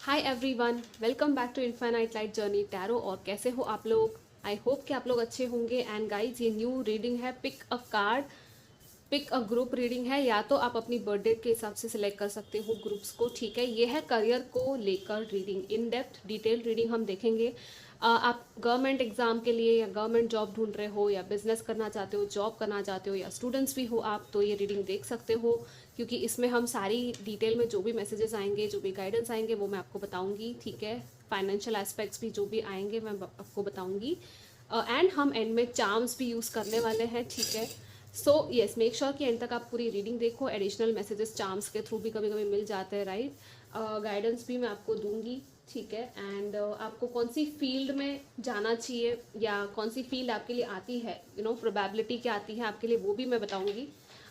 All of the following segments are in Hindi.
Hi everyone, welcome back to infinite light journey tarot. और कैसे हो आप लोग? आई होप कि आप लोग अच्छे होंगे। एंड गाइज, ये न्यू रीडिंग है, pick a card, pick a group reading है। या तो आप अपनी बर्थडे के हिसाब से सिलेक्ट कर सकते हो ग्रुप्स को, ठीक है। ये है करियर को लेकर reading, in depth detail reading हम देखेंगे। आप गवर्नमेंट एग्जाम के लिए या गवर्नमेंट जॉब ढूंढ रहे हो या बिजनेस करना चाहते हो, जॉब करना चाहते हो, या स्टूडेंट्स भी हो आप, तो ये रीडिंग देख सकते हो। क्योंकि इसमें हम सारी डिटेल में जो भी मैसेजेस आएंगे, जो भी गाइडेंस आएंगे, वो मैं आपको बताऊंगी, ठीक है। फाइनेंशियल एस्पेक्ट्स भी जो भी आएंगे मैं आपको बताऊंगी। एंड हम एंड में चार्म्स भी यूज़ करने वाले हैं, ठीक है। सो येस, मेक श्योर कि एंड तक आप पूरी रीडिंग देखो। एडिशनल मैसेजेस चार्म्स के थ्रू भी कभी कभी मिल जाते हैं, राइट। गाइडेंस भी मैं आपको दूंगी, ठीक है। एंड आपको कौन सी फील्ड में जाना चाहिए या कौन सी फील्ड आपके लिए आती है, प्रोबेबिलिटी क्या आती है आपके लिए, वो भी मैं बताऊंगी।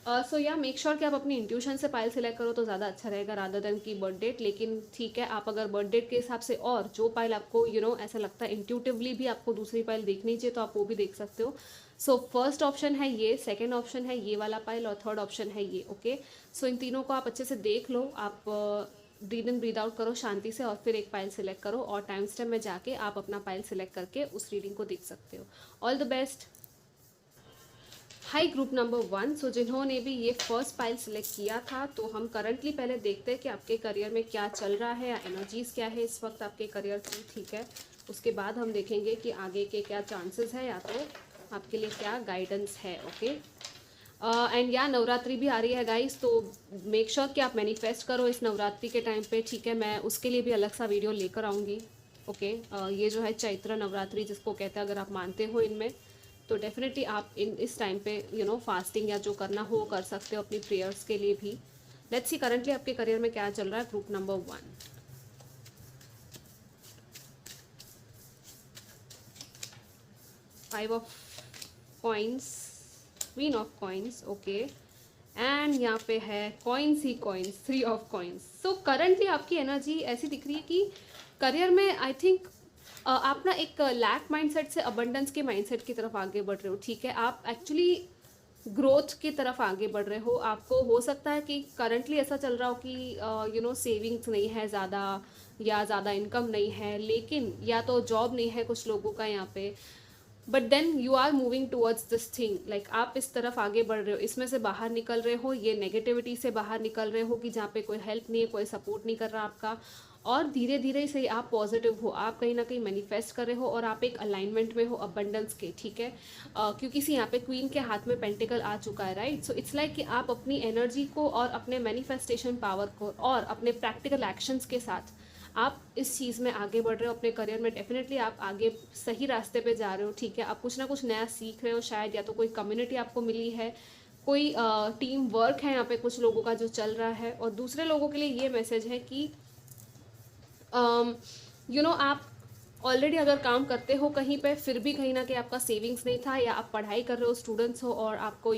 सो या मेक श्योर कि आप अपनी इंट्यूशन से पाइल सेलेक्ट करो तो ज़्यादा अच्छा रहेगा रादर देन की बर्थ डेट। लेकिन ठीक है, आप अगर बर्थ डेट के हिसाब से और जो पाइल आपको ऐसा लगता है इंट्यूटिवली भी आपको दूसरी पाइल देखनी चाहिए, तो आप वो भी देख सकते हो। सो फर्स्ट ऑप्शन है ये, सेकेंड ऑप्शन है ये वाला पाइल, और थर्ड ऑप्शन है ये, ओके। सो इन तीनों को आप अच्छे से देख लो। आप ब्रीद इन ब्रीद आउट करो शांति से, और फिर एक पाइल सिलेक्ट करो, और टाइम स्टेप में जाके आप अपना पाइल सिलेक्ट करके उस रीडिंग को देख सकते हो। All the best. High group number 1। सो जिन्होंने भी ये फर्स्ट पाइल सिलेक्ट किया था, तो हम करंटली पहले देखते हैं कि आपके करियर में क्या चल रहा है या एनर्जीज क्या है इस वक्त आपके करियर की, ठीक है। उसके बाद हम देखेंगे कि आगे के क्या चांसेस है या तो आपके लिए क्या गाइडेंस है, ओके। एंड या नवरात्रि भी आ रही है गाइस, तो मेक श्योर कि आप मैनिफेस्ट करो इस नवरात्रि के टाइम पे, ठीक है। मैं उसके लिए भी अलग सा वीडियो लेकर आऊँगी, ओके। ये जो है चैत्र नवरात्रि जिसको कहते हैं, अगर आप मानते हो इनमें, तो डेफिनेटली आप इस टाइम पे फास्टिंग या जो करना हो कर सकते हो अपनी प्रेयर्स के लिए भी। लेट्स सी करंटली आपके करियर में क्या चल रहा है। Group number 1, 5 of coins, queen of coins, okay. And यहाँ पे है coins he coins, 3 of coins. So currently आपकी एनर्जी ऐसी दिख रही है कि करियर में आई थिंक आप ना एक लैक माइंडसेट से अबंडेंस के माइंडसेट की तरफ आगे बढ़ रहे हो, ठीक है। आप एक्चुअली ग्रोथ की तरफ आगे बढ़ रहे हो। आपको हो सकता है कि करंटली ऐसा चल रहा हो कि सेविंग्स नहीं है ज़्यादा, या ज़्यादा इनकम नहीं है, लेकिन या तो जॉब नहीं है कुछ लोगों का यहाँ पे। But then you are moving towards this thing, like आप इस तरफ आगे बढ़ रहे हो, इसमें से बाहर निकल रहे हो, ये नेगेटिविटी से बाहर निकल रहे हो कि जहाँ पे कोई हेल्प नहीं है, कोई सपोर्ट नहीं कर रहा आपका। और धीरे धीरे से आप पॉजिटिव हो, आप कहीं ना कहीं मैनिफेस्ट कर रहे हो, और आप एक अलाइनमेंट में हो अबंडेंस के, ठीक है। क्योंकि सी यहाँ पे क्वीन के हाथ में पेंटिकल आ चुका है, राइट। सो इट्स लाइक कि आप अपनी एनर्जी को और अपने मैनिफेस्टेशन पावर को और अपने प्रैक्टिकल एक्शंस के साथ आप इस चीज़ में आगे बढ़ रहे हो अपने करियर में। डेफिनेटली आप आगे सही रास्ते पे जा रहे हो, ठीक है। आप कुछ ना कुछ नया सीख रहे हो शायद, या तो कोई कम्युनिटी आपको मिली है, कोई टीम वर्क है यहाँ पे कुछ लोगों का जो चल रहा है। और दूसरे लोगों के लिए ये मैसेज है कि आप ऑलरेडी अगर काम करते हो कहीं पे, फिर भी कहीं ना कहीं आपका सेविंग्स नहीं था, या आप पढ़ाई कर रहे हो, स्टूडेंट्स हो, और आपको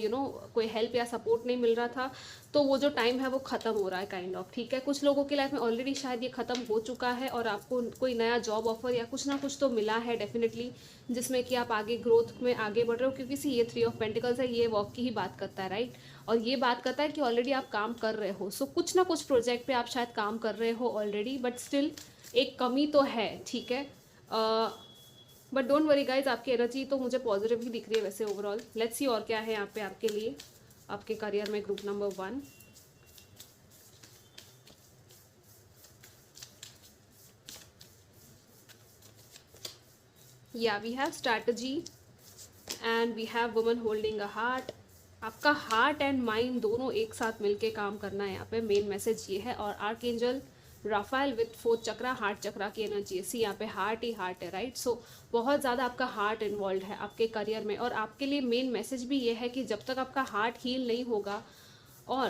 कोई हेल्प या सपोर्ट नहीं मिल रहा था, तो वो जो टाइम है वो ख़त्म हो रहा है काइंड ऑफ, ठीक है। कुछ लोगों की लाइफ में ऑलरेडी शायद ये ख़त्म हो चुका है, और आपको कोई नया जॉब ऑफर या कुछ ना कुछ तो मिला है डेफिनेटली, जिसमें कि आप आगे ग्रोथ में आगे बढ़ रहे हो। क्योंकि सी ये 3 ऑफ पेंटिकल्स है, ये वर्क की ही बात करता है, राइट। और ये बात करता है कि ऑलरेडी आप काम कर रहे हो। सो कुछ ना कुछ प्रोजेक्ट पे आप शायद काम कर रहे हो ऑलरेडी, बट स्टिल एक कमी तो है, ठीक है। बट डोंट वरी गाइज, आपकी एनर्जी तो मुझे पॉजिटिव ही दिख रही है वैसे ओवरऑल। लेट्स सी और क्या है यहाँ पे आपके लिए, आपके करियर में ग्रुप नंबर 1। या we have strategy and we have woman holding a heart. आपका हार्ट एंड माइंड दोनों एक साथ मिलके काम करना है यहाँ पे, मेन मैसेज ये है। और archangel Raphael with 4 chakra, heart chakra की एनर्जी है। सी यहाँ पे हार्ट ही हार्ट है, राइट। सो बहुत ज़्यादा आपका हार्ट इन्वॉल्व है आपके करियर में। और आपके लिए मेन मैसेज भी ये है कि जब तक आपका हार्ट हील नहीं होगा, और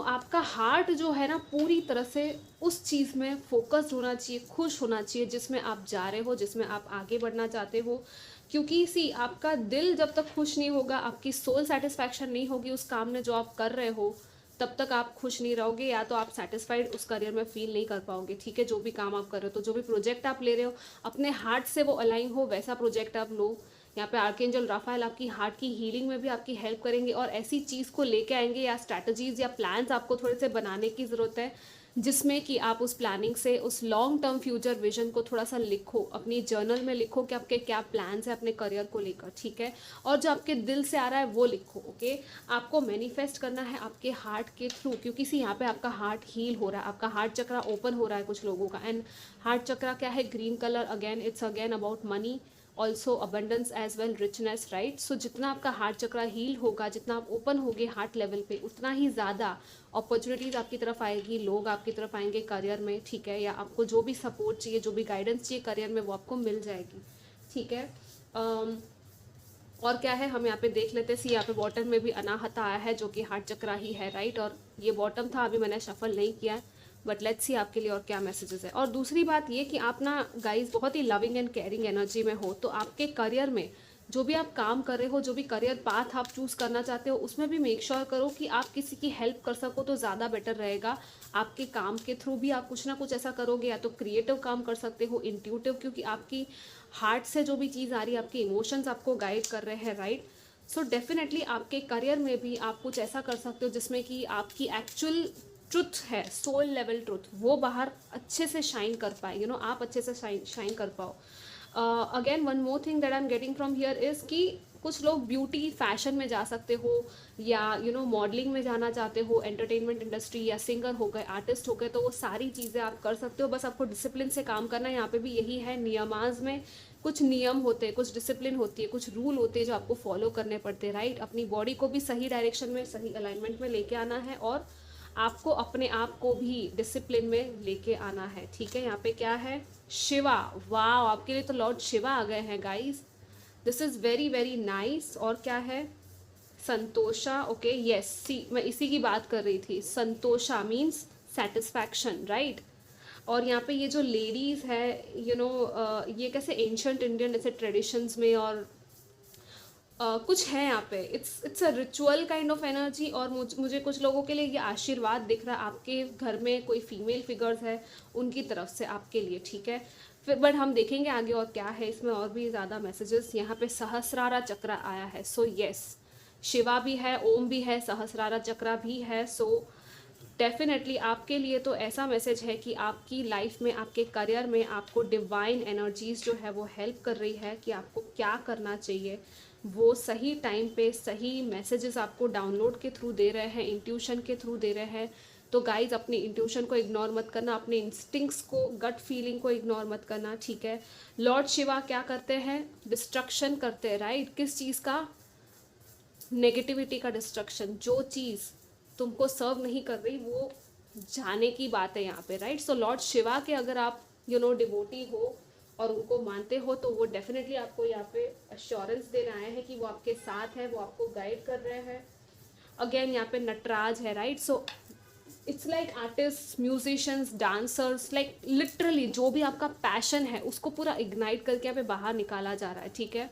आपका हार्ट जो है ना पूरी तरह से उस चीज़ में फोकस्ड होना चाहिए, खुश होना चाहिए जिसमें आप जा रहे हो, जिसमें आप आगे बढ़ना चाहते हो। क्योंकि सी आपका दिल जब तक खुश नहीं होगा, आपकी सोल सेटिस्फैक्शन नहीं होगी उस काम में जो आप कर रहे हो, तब तक आप खुश नहीं रहोगे, या तो आप सेटिस्फाइड उस करियर में फील नहीं कर पाओगे, ठीक है। जो भी काम आप कर रहे हो, तो जो भी प्रोजेक्ट आप ले रहे हो, अपने हार्ट से वो अलाइन हो, वैसा प्रोजेक्ट आप लो। यहाँ पे आर्कएंजल राफेल आपकी हार्ट की हीलिंग में भी आपकी हेल्प करेंगे, और ऐसी चीज़ को लेके आएंगे, या स्ट्रैटेजीज या प्लान्स आपको थोड़े से बनाने की ज़रूरत है जिसमें कि आप उस प्लानिंग से उस लॉन्ग टर्म फ्यूचर विजन को थोड़ा सा लिखो, अपनी जर्नल में लिखो कि आपके क्या प्लान्स हैं अपने करियर को लेकर, ठीक है। और जो आपके दिल से आ रहा है वो लिखो, ओके। आपको मैनिफेस्ट करना है आपके हार्ट के थ्रू, क्योंकि सी यहाँ पे आपका हार्ट हील हो रहा है, आपका हार्ट चक्रा ओपन हो रहा है कुछ लोगों का। एंड हार्ट चक्रा क्या है, green colour, again it's again about money, also abundance as well, richness, right. So जितना आपका हार्ट चक्रा हील होगा, जितना आप ओपन होगे हार्ट लेवल पे, उतना ही ज़्यादा अपॉर्चुनिटीज़ आपकी तरफ आएगी, लोग आपकी तरफ आएंगे करियर में, ठीक है। या आपको जो भी सपोर्ट चाहिए, जो भी गाइडेंस चाहिए करियर में, वो आपको मिल जाएगी, ठीक है। और क्या है, हम यहाँ पे देख लेते हैं। सी यहाँ पे बॉटम में भी अनाहता आया है जो कि हार्ट चक्रा ही है, राइट। और ये बॉटम था, अभी मैंने शफल नहीं किया है, बट लेट्स सी आपके लिए और क्या मैसेजेस है। और दूसरी बात ये कि आप ना गाइज बहुत ही लविंग एंड केयरिंग एनर्जी में हो, तो आपके करियर में जो भी आप काम कर रहे हो, जो भी करियर पाथ आप चूज़ करना चाहते हो, उसमें भी मेक श्योर करो कि आप किसी की हेल्प कर सको तो ज़्यादा बेटर रहेगा। आपके काम के थ्रू भी आप कुछ ना कुछ ऐसा करोगे, या तो क्रिएटिव काम कर सकते हो, इंट्यूटिव, क्योंकि आपकी हार्ट से जो भी चीज़ आ रही है, आपके इमोशंस आपको गाइड कर रहे हैं, राइट। सो डेफिनेटली आपके करियर में भी आप कुछ ऐसा कर सकते हो जिसमें कि आपकी एक्चुअल ट्रुथ है, सोल लेवल ट्रुथ, वो बाहर अच्छे से शाइन कर पाए, यू नो, आप अच्छे से शाइन कर पाओ। Again one more thing that I am getting from here is कि कुछ लोग ब्यूटी फैशन में जा सकते हो, या यू नो मॉडलिंग में जाना चाहते हो, एंटरटेनमेंट इंडस्ट्री, या सिंगर हो गए, आर्टिस्ट हो गए, तो वो सारी चीज़ें आप कर सकते हो। बस आपको डिसिप्लिन से काम करना है। यहाँ पे भी यही है, नियमाज में कुछ नियम होते हैं, कुछ डिसिप्लिन होती है, कुछ रूल होते हैं जो आपको फॉलो करने पड़ते हैं, राइट। अपनी बॉडी को भी सही डायरेक्शन में, सही अलाइनमेंट में लेके आना है, और आपको अपने आप को भी डिसिप्लिन में लेके आना है, ठीक है। यहाँ पे क्या है, शिवा, वाह, आपके लिए तो लॉर्ड शिवा आ गए हैं guys, this is very very nice. और क्या है, संतोषा, ओके, यस, सी मैं इसी की बात कर रही थी। संतोषा मीन्स सेटिस्फैक्शन, राइट। और यहाँ पे ये जो लेडीज़ है, यू नो, ये कैसे एंशंट इंडियन ऐसे ट्रेडिशंस में, और कुछ है यहाँ पे, it's a ritual kind of energy. और मुझे कुछ लोगों के लिए ये आशीर्वाद दिख रहा है, आपके घर में कोई फीमेल फिगर्स है उनकी तरफ से आपके लिए, ठीक है। फिर बट हम देखेंगे आगे और क्या है इसमें, और भी ज़्यादा मैसेजेस। यहाँ पे सहस्रारा चक्र आया है, सो यस, शिवा भी है, ओम भी है, सहस्रारा चक्र भी है। सो डेफिनेटली आपके लिए तो ऐसा मैसेज है कि आपकी लाइफ में, आपके करियर में आपको डिवाइन एनर्जीज जो है वो हेल्प कर रही है कि आपको क्या करना चाहिए। वो सही टाइम पे सही मैसेजेस आपको डाउनलोड के थ्रू दे रहे हैं, इंट्यूशन के थ्रू दे रहे हैं। तो गाइज अपनी इंट्यूशन को इग्नोर मत करना, अपने इंस्टिंक्ट्स को, गट फीलिंग को इग्नोर मत करना, ठीक है। लॉर्ड शिवा क्या करते हैं, डिस्ट्रक्शन करते हैं, राइट। किस चीज़ का, नेगेटिविटी का डिस्ट्रक्शन। जो चीज़ तुमको सर्व नहीं कर रही वो जाने की बात है यहाँ पे, राइट। सो लॉर्ड शिवा के अगर आप यू नो डिवोटी हो और उनको मानते हो, तो वो डेफिनेटली आपको यहाँ पे अश्योरेंस देने आए हैं कि वो आपके साथ है, वो आपको गाइड कर रहे हैं। अगेन यहाँ पे नटराज है, right. So it's like artist, musicians, dancers, like literally जो भी आपका पैशन है उसको पूरा इग्नाइट करके यहाँ पे बाहर निकाला जा रहा है, ठीक है।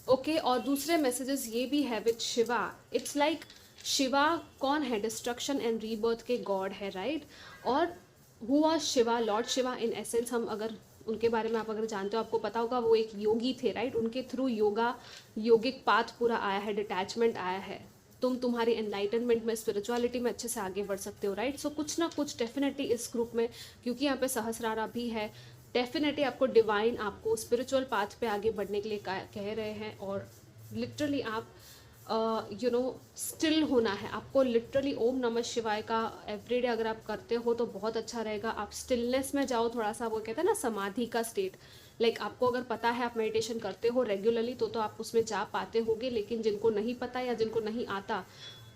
ओके और दूसरे मैसेजेस ये भी है with Shiva, it's like Shiva कौन है, डिस्ट्रक्शन एंड रीबर्थ के गॉड है, राइट। और who was Shiva, Lord Shiva in essence, हम अगर उनके बारे में आप अगर जानते हो, आपको पता होगा वो एक योगी थे, राइट। उनके थ्रू योगिक पाथ पूरा आया है, डिटैचमेंट आया है, तुम्हारी एनलाइटनमेंट में, स्पिरिचुअलिटी में अच्छे से आगे बढ़ सकते हो, राइट। सो कुछ ना कुछ डेफिनेटली इस ग्रुप में, क्योंकि यहाँ पे सहस्रारा भी है, डेफिनेटली आपको डिवाइन, आपको स्पिरिचुअल पाथ पे आगे बढ़ने के लिए कह रहे हैं। और लिटरली आप यू नो स्टिल होना है आपको, लिटरली ओम नमः शिवाय का एवरीडे अगर आप करते हो तो बहुत अच्छा रहेगा। आप स्टिलनेस में जाओ थोड़ा सा, वो कहते हैं ना समाधि का स्टेट, लाइक आपको अगर पता है आप मेडिटेशन करते हो रेगुलरली तो आप उसमें जा पाते होगे, लेकिन जिनको नहीं पता या जिनको नहीं आता,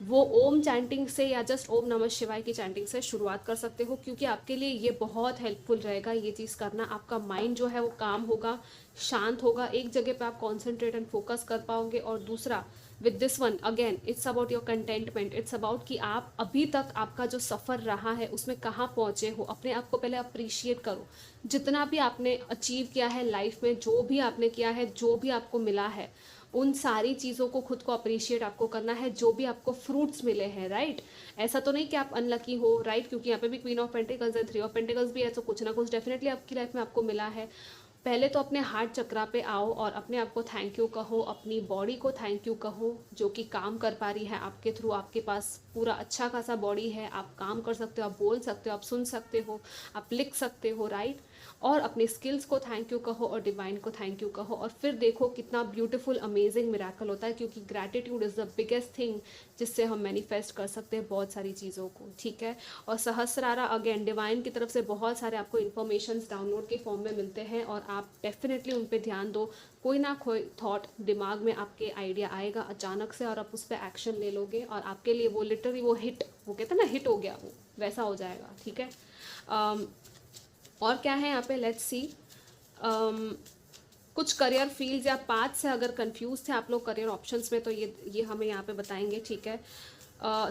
वो ओम चैंटिंग से या जस्ट ओम नमः शिवाय की चैंटिंग से शुरुआत कर सकते हो, क्योंकि आपके लिए ये बहुत हेल्पफुल रहेगा ये चीज़ करना। आपका माइंड जो है वो काम होगा, शांत होगा, एक जगह पे आप कॉन्सेंट्रेट एंड फोकस कर पाओगे। और दूसरा with this one again it's about your contentment, it's about कि आप अभी तक आपका जो सफ़र रहा है उसमें कहाँ पहुँचे हो, अपने आप को पहले अप्रिशिएट करो। जितना भी आपने अचीव किया है लाइफ में, जो भी आपने किया है, जो भी आपको मिला है, उन सारी चीज़ों को खुद को अप्रिशिएट आपको करना है, जो भी आपको फ्रूट्स मिले हैं, राइट। ऐसा तो नहीं कि आप अनलकी हो, राइट, क्योंकि यहाँ पे भी क्वीन ऑफ पेंटिकल्स है, थ्री ऑफ पेंटिकल्स भी है, तो कुछ ना कुछ डेफिनेटली आपकी लाइफ में आपको मिला है। पहले तो अपने हार्ट चक्रा पे आओ और अपने आप को थैंक यू कहो, अपनी बॉडी को थैंक यू कहो जो कि काम कर पा रही है आपके थ्रू। आपके पास पूरा अच्छा खासा बॉडी है, आप काम कर सकते हो, आप बोल सकते हो, आप सुन सकते हो, आप लिख सकते हो, राइट। और अपने स्किल्स को थैंक यू कहो और डिवाइन को थैंक यू कहो, और फिर देखो कितना ब्यूटीफुल अमेजिंग मिराकल होता है, क्योंकि gratitude is the biggest thing जिससे हम मैनिफेस्ट कर सकते हैं बहुत सारी चीज़ों को, ठीक है। और सहस्रारा अगेन डिवाइन की तरफ से बहुत सारे आपको इन्फॉर्मेशन डाउनलोड के फॉर्म में मिलते हैं, और आप डेफिनेटली उन पर ध्यान दो। कोई ना कोई थॉट दिमाग में आपके आइडिया आएगा अचानक से, और आप उस पर एक्शन ले लोगे, और आपके लिए वो लिटरली वो हिट, वो कहते हैं ना हिट हो गया, वो वैसा हो जाएगा, ठीक है। और क्या है यहाँ पे, लेट्स सी। कुछ करियर फील्ड्स या पाथ से अगर कंफ्यूज थे आप लोग करियर ऑप्शंस में, तो ये हमें यहाँ पे बताएंगे, ठीक है।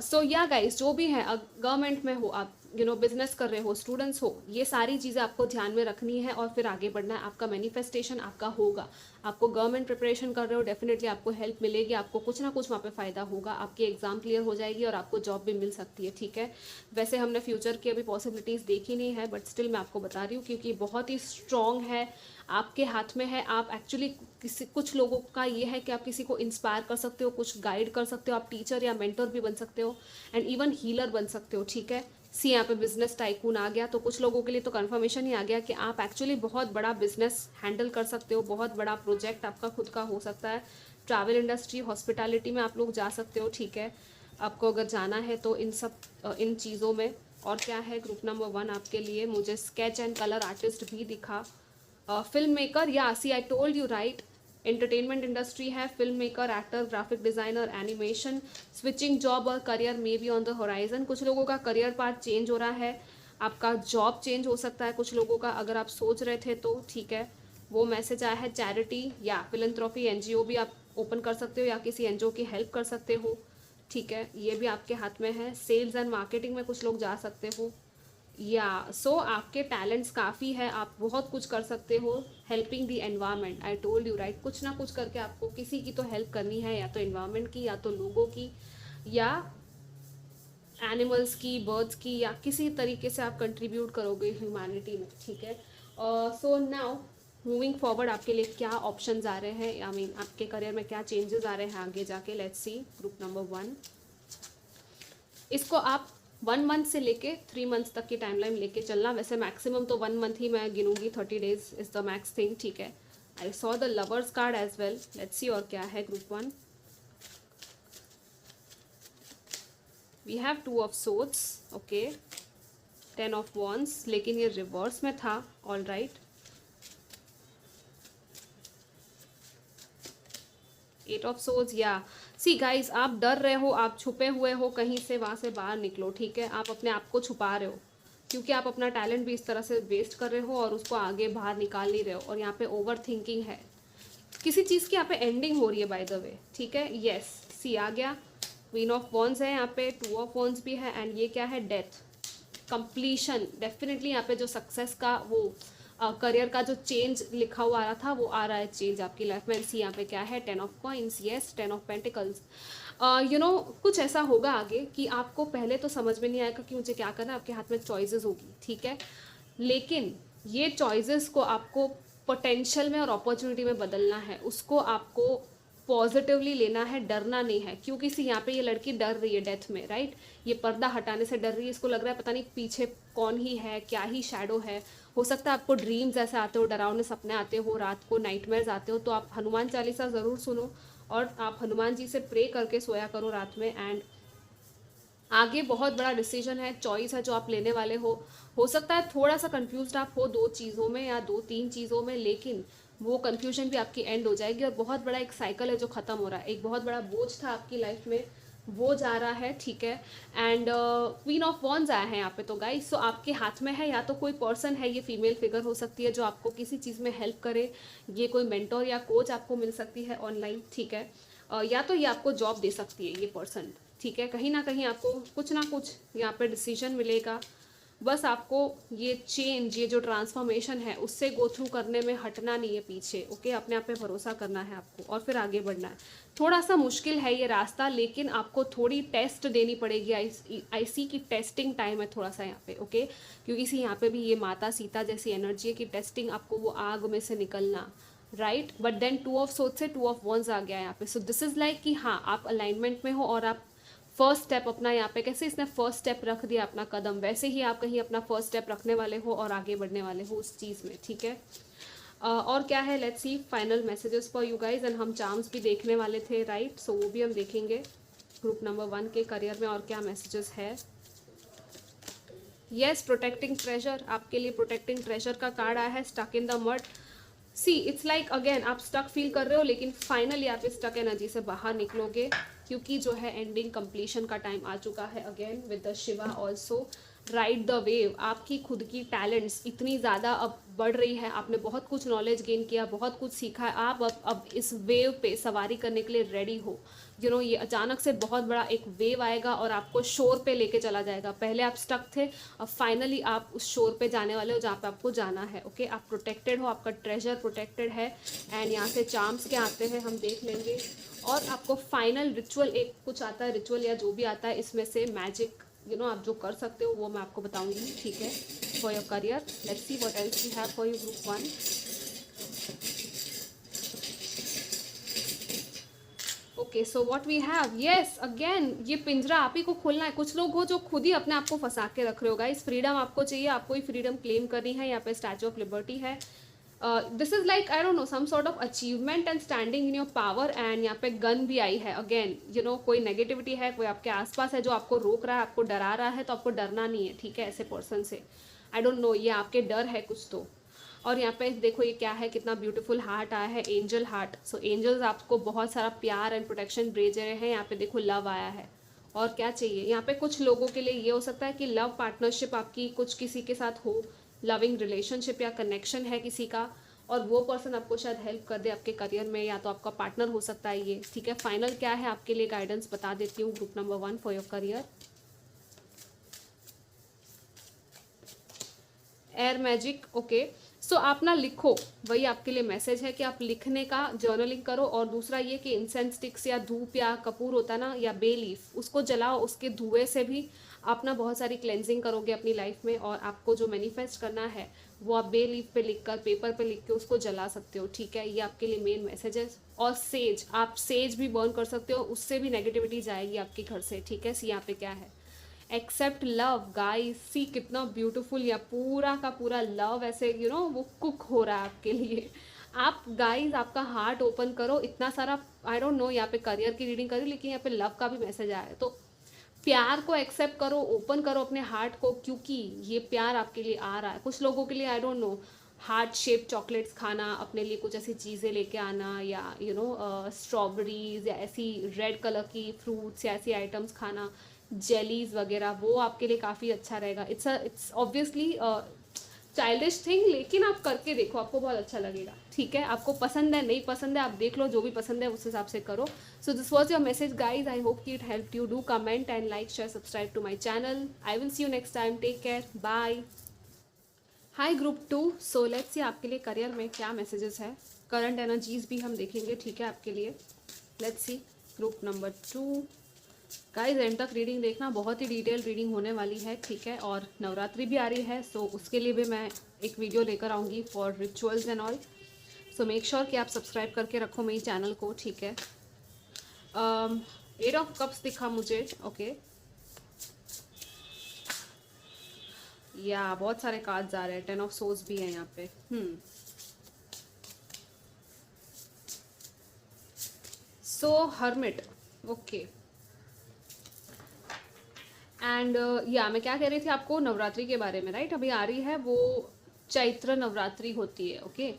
सो या गाइस, जो भी है, गवर्नमेंट में हो आप, बिजनेस कर रहे हो, स्टूडेंट्स हो, ये सारी चीज़ें आपको ध्यान में रखनी है और फिर आगे बढ़ना है। आपका मैनिफेस्टेशन आपका होगा। आपको गवर्नमेंट प्रिपरेशन कर रहे हो, डेफिनेटली आपको हेल्प मिलेगी, आपको कुछ ना कुछ वहाँ पे फ़ायदा होगा, आपकी एग्ज़ाम क्लियर हो जाएगी और आपको जॉब भी मिल सकती है, ठीक है। वैसे हमने फ्यूचर की अभी पॉसिबिलिटीज़ देखी नहीं है, बट स्टिल मैं आपको बता रही हूँ क्योंकि बहुत ही स्ट्रॉन्ग है, आपके हाथ में है। आप एक्चुअली कुछ लोगों का ये है कि आप किसी को इंस्पायर कर सकते हो, कुछ गाइड कर सकते हो, आप टीचर या मेंटर भी बन सकते हो, एंड इवन हीलर बन सकते हो, ठीक है। सी यहाँ पे बिजनेस टाइकून आ गया, तो कुछ लोगों के लिए तो कंफर्मेशन ही आ गया कि आप एक्चुअली बहुत बड़ा बिजनेस हैंडल कर सकते हो, बहुत बड़ा प्रोजेक्ट आपका खुद का हो सकता है। ट्रैवल इंडस्ट्री, हॉस्पिटैलिटी में आप लोग जा सकते हो, ठीक है। आपको अगर जाना है तो इन चीज़ों में। और क्या है ग्रुप नंबर 1 आपके लिए, मुझे स्केच एंड कलर आर्टिस्ट भी दिखा, फिल्म मेकर, या see I told you right, entertainment industry है, film maker, actor, graphic designer, animation, switching job और career may be on the horizon. कुछ लोगों का करियर पाथ चेंज हो रहा है, आपका जॉब चेंज हो सकता है कुछ लोगों का, अगर आप सोच रहे थे तो, ठीक है। वो मैसेज आया है, चैरिटी या फिलंथ्रॉपी, एनजीओ भी आप ओपन कर सकते हो या किसी एनजीओ की हेल्प कर सकते हो, ठीक है, ये भी आपके हाथ में है। सेल्स एंड मार्केटिंग में कुछ लोग जा सकते हो, या आपके टैलेंट्स काफ़ी है, आप बहुत कुछ कर सकते हो। Helping the environment, I told you right, कुछ ना कुछ करके आपको किसी की तो हेल्प करनी है, या तो एनवायरनमेंट की, या तो लोगों की, या एनिमल्स की, बर्ड्स की, या किसी तरीके से आप कंट्रीब्यूट करोगे ह्यूमैनिटी में, ठीक है। सो नाउ मूविंग फॉरवर्ड आपके लिए क्या ऑप्शंस आ रहे हैं, आई मीन आपके करियर में क्या चेंजेस आ रहे हैं आगे जाके, लेट्स सी ग्रुप नंबर 1। इसको आप 1 मंथ से लेके 3 मंथ्स तक की टाइमलाइन लेके चलना। वैसे मैक्सिमम तो 1 मंथ ही मैं गिनूंगी, 30 days is the max thing, ठीक है। I saw the lovers card as well, let's see और क्या है group 1। We have 2 of swords, okay, 10 of wands, लेकिन ये रिवर्स में था, ऑल राइट। 8 ऑफ सोर्ड्स, या सी गाइज, आप डर रहे हो, आप छुपे हुए हो कहीं से, वहाँ से बाहर निकलो, ठीक है। आप अपने आप को छुपा रहे हो क्योंकि आप अपना टैलेंट भी इस तरह से वेस्ट कर रहे हो और उसको आगे बाहर निकाल नहीं रहे हो, और यहाँ पे ओवर थिंकिंग है, किसी चीज़ की यहाँ पे एंडिंग हो रही है बाय द वे, ठीक है। यस, सी आ गया, क्वीन ऑफ वॉन्ड्स है यहाँ पे, 2 ऑफ वॉन्ड्स भी है, एंड ये क्या है, डेथ, कंप्लीशन। डेफिनेटली यहाँ पे जो सक्सेस का वो करियर का जो चेंज लिखा हुआ आ रहा था, वो आ रहा है चेंज आपकी लाइफ में। सी यहाँ पे क्या है, 10 of coins, yes, 10 of pentacles. कुछ ऐसा होगा आगे कि आपको पहले तो समझ में नहीं आएगा कि मुझे क्या करना है, आपके हाथ में चॉइसेस होगी, ठीक है। लेकिन ये चॉइसेस को आपको पोटेंशियल में और अपॉर्चुनिटी में बदलना है, उसको आपको पॉजिटिवली लेना है, डरना नहीं है। क्योंकि सी यहाँ पे ये लड़की डर रही है डेथ में, राइट, ये पर्दा हटाने से डर रही है, इसको लग रहा है पता नहीं पीछे कौन ही है, क्या ही शैडो है। हो सकता है आपको ड्रीम्स ऐसे आते हो, डरावने सपने आते हो, रात को नाइटमेयर्स आते हो, तो आप हनुमान चालीसा ज़रूर सुनो और आप हनुमान जी से प्रे करके सोया करो रात में। एंड आगे बहुत बड़ा डिसीजन है, चॉइस है जो आप लेने वाले हो सकता है थोड़ा सा कंफ्यूज्ड आप हो 2 चीज़ों में या 2-3 चीज़ों में, लेकिन वो कंफ्यूजन भी आपकी एंड हो जाएगी और बहुत बड़ा एक साइकिल है जो ख़त्म हो रहा है। एक बहुत बड़ा बोझ था आपकी लाइफ में, वो जा रहा है, ठीक है। एंड क्वीन ऑफ वॉन्ड्स आया है यहाँ पे, तो गाइस सो आपके हाथ में है, या तो कोई पर्सन है, ये फीमेल फिगर हो सकती है जो आपको किसी चीज़ में हेल्प करे, ये कोई मेंटोर या कोच आपको मिल सकती है ऑनलाइन, ठीक है। या तो ये आपको जॉब दे सकती है ये पर्सन, ठीक है। कहीं ना कहीं आपको कुछ ना कुछ यहाँ पे डिसीजन मिलेगा, बस आपको ये चेंज, ये जो ट्रांसफॉर्मेशन है उससे गो थ्रू करने में हटना नहीं है पीछे। ओके, अपने आप पे भरोसा करना है आपको और फिर आगे बढ़ना है। थोड़ा सा मुश्किल है ये रास्ता, लेकिन आपको थोड़ी टेस्ट देनी पड़ेगी। आई सी की टेस्टिंग टाइम है थोड़ा सा यहाँ पे। ओके, क्योंकि सी यहाँ पे भी ये माता सीता जैसी एनर्जी है कि टेस्टिंग, आपको वो आग में से निकलना, right. But then two of सोच से टू ऑफ वंस आ गया यहाँ पे। सो दिस इज लाइक कि हाँ, आप अलाइनमेंट में हो और आप फर्स्ट स्टेप अपना यहाँ पे, कैसे इसने फर्स्ट स्टेप रख दिया अपना कदम, वैसे ही आप कहीं अपना फर्स्ट स्टेप रखने वाले हो और आगे बढ़ने वाले हो उस चीज़ में, ठीक है। और क्या है, let's see final messages for you guys. And हम चार्म्स भी देखने वाले थे, राइट, सो वो भी हम देखेंगे ग्रुप नंबर 1 के करियर में और क्या मैसेजेस है। यस, प्रोटेक्टिंग ट्रेजर, आपके लिए प्रोटेक्टिंग ट्रेजर का कार्ड आया है, stuck in the mud. See it's like again आप स्टक फील कर रहे हो, लेकिन फाइनली आप इस स्टक एनर्जी से बाहर निकलोगे, क्योंकि जो है एंडिंग कंप्लीशन का टाइम आ चुका है। Again with the Shiva also, ride the wave. आपकी खुद की टैलेंट्स इतनी ज़्यादा अब बढ़ रही है, आपने बहुत कुछ नॉलेज गेन किया, बहुत कुछ सीखा है, आप अब इस वेव पे सवारी करने के लिए रेडी हो। यू नो, ये अचानक से बहुत बड़ा एक वेव आएगा और आपको शोर पे लेके चला जाएगा। पहले आप स्टक थे, अब फाइनली आप उस शोर पे जाने वाले हो जहाँ पे आपको जाना है। ओके, आप प्रोटेक्टेड हो, आपका ट्रेजर प्रोटेक्टेड है। एंड यहाँ से चार्म्स क्या आते हैं हम देख लेंगे, और आपको फाइनल रिचुअल एक कुछ आता है, रिचुअल या जो भी आता है इसमें से मैजिक, यू नो, आप जो कर सकते हो वो मैं आपको बताऊंगी, ठीक है, for your career. Let's see what else we have for you group 1। Okay, so what we have, yes again ये पिंजरा आप ही को खोलना है। कुछ लोग हो जो खुद ही अपने आप को फंसा के रख रहे हो गाइस। फ्रीडम आपको चाहिए, आपको ही फ्रीडम क्लेम करनी है। यहाँ पे स्टैचू ऑफ लिबर्टी है। This is like I don't know some sort of achievement and standing in your power. And यहाँ पे गन भी आई है। अगेन यू नो, कोई नेगेटिविटी है, कोई आपके आसपास है जो आपको रोक रहा है, आपको डरा रहा है, तो आपको डरना नहीं है, ठीक है, ऐसे पर्सन से। आई डोंट नो, ये आपके डर है कुछ तो। और यहाँ पे देखो ये क्या है, कितना ब्यूटीफुल हार्ट आया है, एंजल हार्ट। सो एंजल्स आपको बहुत सारा प्यार एंड प्रोटेक्शन भेज रहे हैं। यहाँ पे देखो लव आया है, और क्या चाहिए यहाँ पे। कुछ लोगों के लिए ये हो सकता है कि लव पार्टनरशिप आपकी कुछ किसी के साथ हो, लविंग रिलेशनशिप या कनेक्शन है किसी का, और वो पर्सन आपको शायद हेल्प कर दे आपके करियर में, या तो आपका पार्टनर हो सकता है ये, ठीक है। फाइनल क्या है आपके लिए गाइडेंस बता देती हूँ group number 1 for your career. Air magic, okay. So आप ना लिखो, वही आपके लिए मैसेज है कि आप लिखने का जर्नलिंग करो। और दूसरा ये कि इंसेंस स्टिक्स या धूप या कपूर होता है ना, या बे लीफ, उसको जलाओ। उसके धुएं से भी आप ना बहुत सारी क्लेंजिंग करोगे अपनी लाइफ में। और आपको जो मैनिफेस्ट करना है वो आप बे लीफ पे लिखकर, पेपर पे लिख के उसको जला सकते हो, ठीक है। ये आपके लिए मेन मैसेज है। और सेज, आप सेज भी बर्न कर सकते हो, उससे भी नेगेटिविटी जाएगी आपके घर से, ठीक है। सी यहाँ पे क्या है, एक्सेप्ट लव गाइस। सी कितना ब्यूटीफुल, या पूरा का पूरा लव ऐसे यू नो वो कुक हो रहा है आपके लिए। आप गाइस आपका हार्ट ओपन करो, इतना सारा आई डोंट नो, यहाँ पे करियर की रीडिंग करी, लेकिन यहाँ पे लव का भी मैसेज आया है। तो प्यार को एक्सेप्ट करो, ओपन करो अपने हार्ट को, क्योंकि ये प्यार आपके लिए आ रहा है। कुछ लोगों के लिए आई don't no, heart shape chocolates खाना, अपने लिए कुछ ऐसी चीज़ें लेके आना, या यू नो स्ट्रॉबेरीज या ऐसी रेड कलर की फ्रूट्स या ऐसी आइटम्स खाना, जेलीज वगैरह, वो आपके लिए काफ़ी अच्छा रहेगा। इट्स ऑब्वियसली चाइल्डिश थिंग, लेकिन आप करके देखो, आपको बहुत अच्छा लगेगा, ठीक है। आपको पसंद है नहीं पसंद है आप देख लो, जो भी पसंद है उस हिसाब से करो। So this was your message guys, I hope it help you. Do comment and like share subscribe to my channel. I will see you next time, take care, bye. Hi group 2, so let's see आपके लिए करियर में क्या मैसेजेस है। करंट एनर्जीज भी हम देखेंगे, ठीक है, आपके लिए। Let's see group number 2 guys, end तक रीडिंग देखना, बहुत ही डिटेल रीडिंग होने वाली है, ठीक है। और नवरात्रि भी आ रही है, सो उसके लिए भी मैं एक वीडियो लेकर आऊँगी for rituals and all. So make sure कि आप सब्सक्राइब करके रखो मेरी चैनल को, ठीक है। 8 ऑफ कप्स दिखा मुझे, ओके। या बहुत सारे कार्ड्स आ रहे हैं, 10 ऑफ सोर्स भी है यहाँ पे। सो हर्मिट, ओके। एंड या मैं क्या कह रही थी आपको नवरात्रि के बारे में, राइट। अभी आ रही है वो चैत्र नवरात्रि होती है, ओके।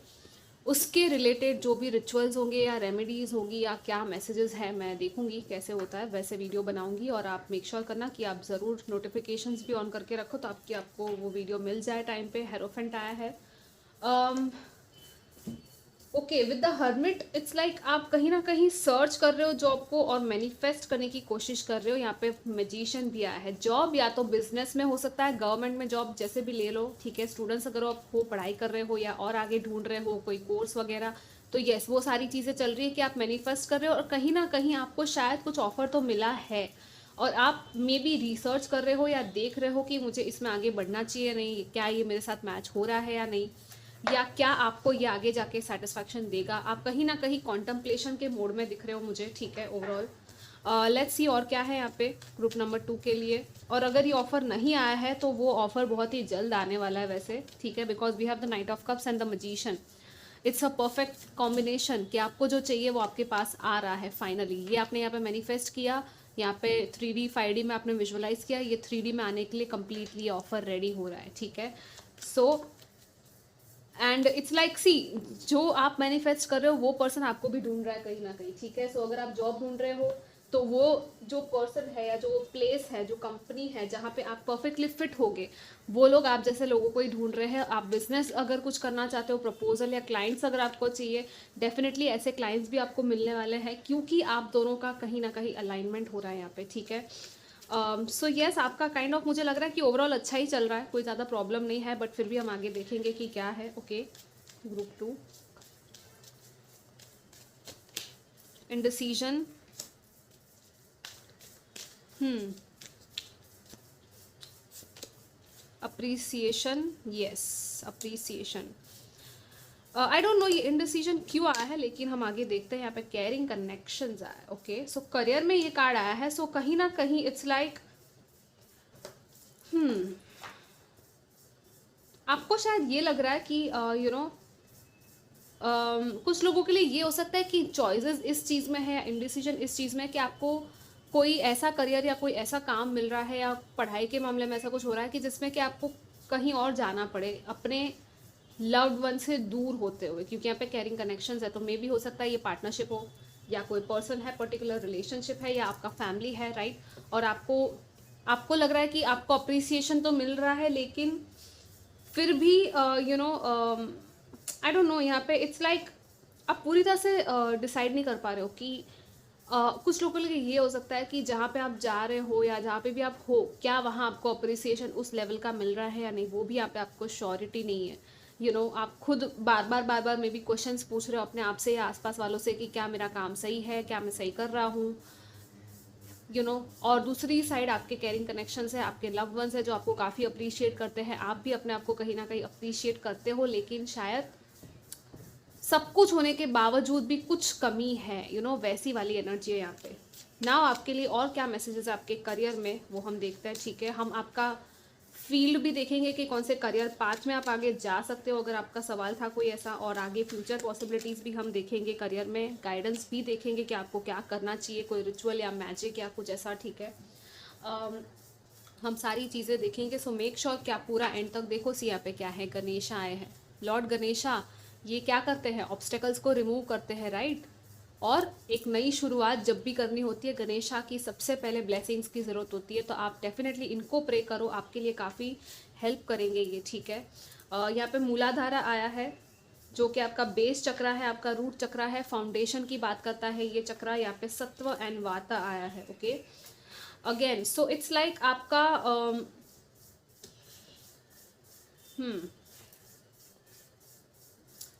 उसके रिलेटेड जो भी रिचुअल्स होंगे या रेमेडीज होंगी या क्या मैसेजेस हैं, मैं देखूंगी कैसे होता है, वैसे वीडियो बनाऊंगी। और आप मेक श्योर करना कि आप ज़रूर नोटिफिकेशंस भी ऑन करके रखो, तो आपको वो वीडियो मिल जाए टाइम पे। हेरोफेंट आया है, okay, with the hermit it's like आप कहीं ना कहीं सर्च कर रहे हो जॉब को और मैनिफेस्ट करने की कोशिश कर रहे हो। यहाँ पे मैजिशियन भी आया है। जॉब या तो बिजनेस में हो सकता है, गवर्नमेंट में जॉब जैसे भी ले लो, ठीक है। स्टूडेंट्स अगर आप हो, पढ़ाई कर रहे हो या और आगे ढूंढ रहे हो कोई कोर्स वगैरह, तो यस वो सारी चीज़ें चल रही है कि आप मैनिफेस्ट कर रहे हो और कहीं ना कहीं आपको शायद कुछ ऑफर तो मिला है और आप मे बी रिसर्च कर रहे हो या देख रहे हो कि मुझे इसमें आगे बढ़ना चाहिए नहीं, क्या ये मेरे साथ मैच हो रहा है या नहीं, या क्या आपको ये आगे जाके सेटिस्फैक्शन देगा। आप कहीं ना कहीं कॉन्टम्पलेशन के मोड में दिख रहे हो मुझे, ठीक है। ओवरऑल लेट्स सी और क्या है यहाँ पे ग्रुप नंबर 2 के लिए। और अगर ये ऑफर नहीं आया है तो वो ऑफर बहुत ही जल्द आने वाला है वैसे, ठीक है, because we have the knight of cups and the magician. It's a perfect combination कि आपको जो चाहिए वो आपके पास आ रहा है फाइनली। ये आपने यहाँ पे मैनिफेस्ट किया, यहाँ पे 3D 5D में आपने विजुअलाइज किया, ये 3D में आने के लिए कम्प्लीटली ऑफर रेडी हो रहा है, ठीक है। सो एंड इट्स लाइक सी, जो आप मैनिफेस्ट कर रहे हो वो पर्सन आपको भी ढूंढ रहा है कहीं ना कहीं, ठीक है। सो अगर आप जॉब ढूंढ रहे हो तो वो जो पर्सन है या जो प्लेस है, जो कंपनी है जहाँ पे आप परफेक्टली फिट होगे, वो लोग आप जैसे लोगों को ही ढूंढ रहे हैं। आप बिजनेस अगर कुछ करना चाहते हो, प्रपोजल या क्लाइंट्स अगर आपको चाहिए, डेफिनेटली ऐसे क्लाइंट्स भी आपको मिलने वाले हैं क्योंकि आप दोनों का कहीं ना कहीं अलाइनमेंट हो रहा है यहाँ पे, ठीक है। सो यस, आपका काइंड ऑफ मुझे लग रहा है कि ओवरऑल अच्छा ही चल रहा है, कोई ज़्यादा प्रॉब्लम नहीं है, बट फिर भी हम आगे देखेंगे कि क्या है। Okay, group 2 indecision, appreciation, yes appreciation. I don't no ये इनडिसीजन क्यों आया है, लेकिन हम आगे देखते हैं। यहाँ पे कैरिंग कनेक्शंस आया है। ओके, सो करियर में ये कार्ड आया है। सो कहीं ना कहीं इट्स लाइक आपको शायद ये लग रहा है कि यू नो कुछ लोगों के लिए ये हो सकता है कि चॉइसेस इस चीज़ में है या इंडिसीजन इस चीज़ में है कि आपको कोई ऐसा करियर या कोई ऐसा काम मिल रहा है या पढ़ाई के मामले में ऐसा कुछ हो रहा है कि जिसमें कि आपको कहीं और जाना पड़े अपने लव्ड वन से दूर होते हुए, क्योंकि यहाँ पे कैरिंग कनेक्शंस है। तो मे भी हो सकता है ये पार्टनरशिप हो या कोई पर्सन है, पर्टिकुलर रिलेशनशिप है या आपका फैमिली है, राइट। और आपको लग रहा है कि आपको अप्रिसिएशन तो मिल रहा है, लेकिन फिर भी you know I don't no, यहाँ पे इट्स लाइक आप पूरी तरह से डिसाइड नहीं कर पा रहे हो कि कुछ लोगों के लिए ये हो सकता है कि जहाँ पे आप जा रहे हो या जहाँ पे भी आप हो, क्या वहाँ आपको अप्रिसिएशन उस लेवल का मिल रहा है या नहीं, वो भी यहाँ पे आपको श्योरिटी नहीं है। आप खुद बार बार मे बी क्वेश्चंस पूछ रहे हो अपने आप से या आसपास वालों से कि क्या मेरा काम सही है, क्या मैं सही कर रहा हूँ, और दूसरी साइड आपके कैरिंग कनेक्शंस है, आपके लव वंस है जो आपको काफ़ी अप्रिशिएट करते हैं। आप भी अपने आप को कहीं ना कहीं अप्रिशिएट करते हो, लेकिन शायद सब कुछ होने के बावजूद भी कुछ कमी है, वैसी वाली एनर्जी है यहाँ पे। नाउ आपके लिए और क्या मैसेजेस है आपके करियर में वो हम देखते हैं, ठीक है। हम आपका फील्ड भी देखेंगे कि कौन से करियर पाथ में आप आगे जा सकते हो अगर आपका सवाल था कोई ऐसा, और आगे फ्यूचर पॉसिबिलिटीज़ भी हम देखेंगे करियर में, गाइडेंस भी देखेंगे कि आपको क्या करना चाहिए, कोई रिचुअल या मैजिक या कुछ ऐसा, ठीक है। हम सारी चीज़ें देखेंगे। सो मेक श्योर कि आप पूरा एंड तक देखो। सी यहाँ पे क्या है, गणेशा आए हैं। लॉर्ड गणेशा ये क्या करते हैं, ऑब्स्टेकल्स को रिमूव करते हैं, राइट। और एक नई शुरुआत जब भी करनी होती है गणेशा की, सबसे पहले ब्लेसिंग्स की ज़रूरत होती है। तो आप डेफिनेटली इनको प्रे करो, आपके लिए काफ़ी हेल्प करेंगे ये, ठीक है। यहाँ पे मूलाधारा आया है जो कि आपका बेस चक्रा है, आपका रूट चक्रा है, फाउंडेशन की बात करता है ये चक्रा। यहाँ पे सत्व एंड वाता आया है। Okay, again so it's like आपका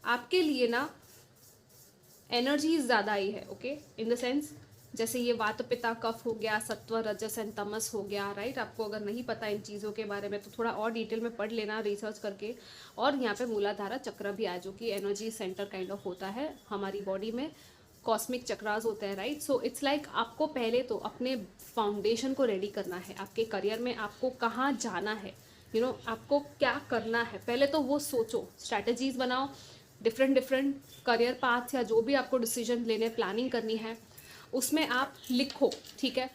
आपके लिए ना एनर्जी ज़्यादा ही है। ओके, इन द सेंस जैसे ये वात पिता कफ हो गया, सत्व रजस एंड तमस हो गया, राइट। आपको अगर नहीं पता इन चीज़ों के बारे में तो थोड़ा और डिटेल में पढ़ लेना रिसर्च करके। और यहाँ पे मूलाधारा चक्र भी आया जो कि एनर्जी सेंटर काइंड ऑफ होता है हमारी बॉडी में, कॉस्मिक चक्रास होते हैं, राइट। सो इट्स लाइक आपको पहले तो अपने फाउंडेशन को रेडी करना है। आपके करियर में आपको कहाँ जाना है, आपको क्या करना है, पहले तो वो सोचो, स्ट्रैटेजीज बनाओ, डिफरेंट करियर पाथ या जो भी आपको डिसीजन लेने प्लानिंग करनी है उसमें आप लिखो, ठीक है,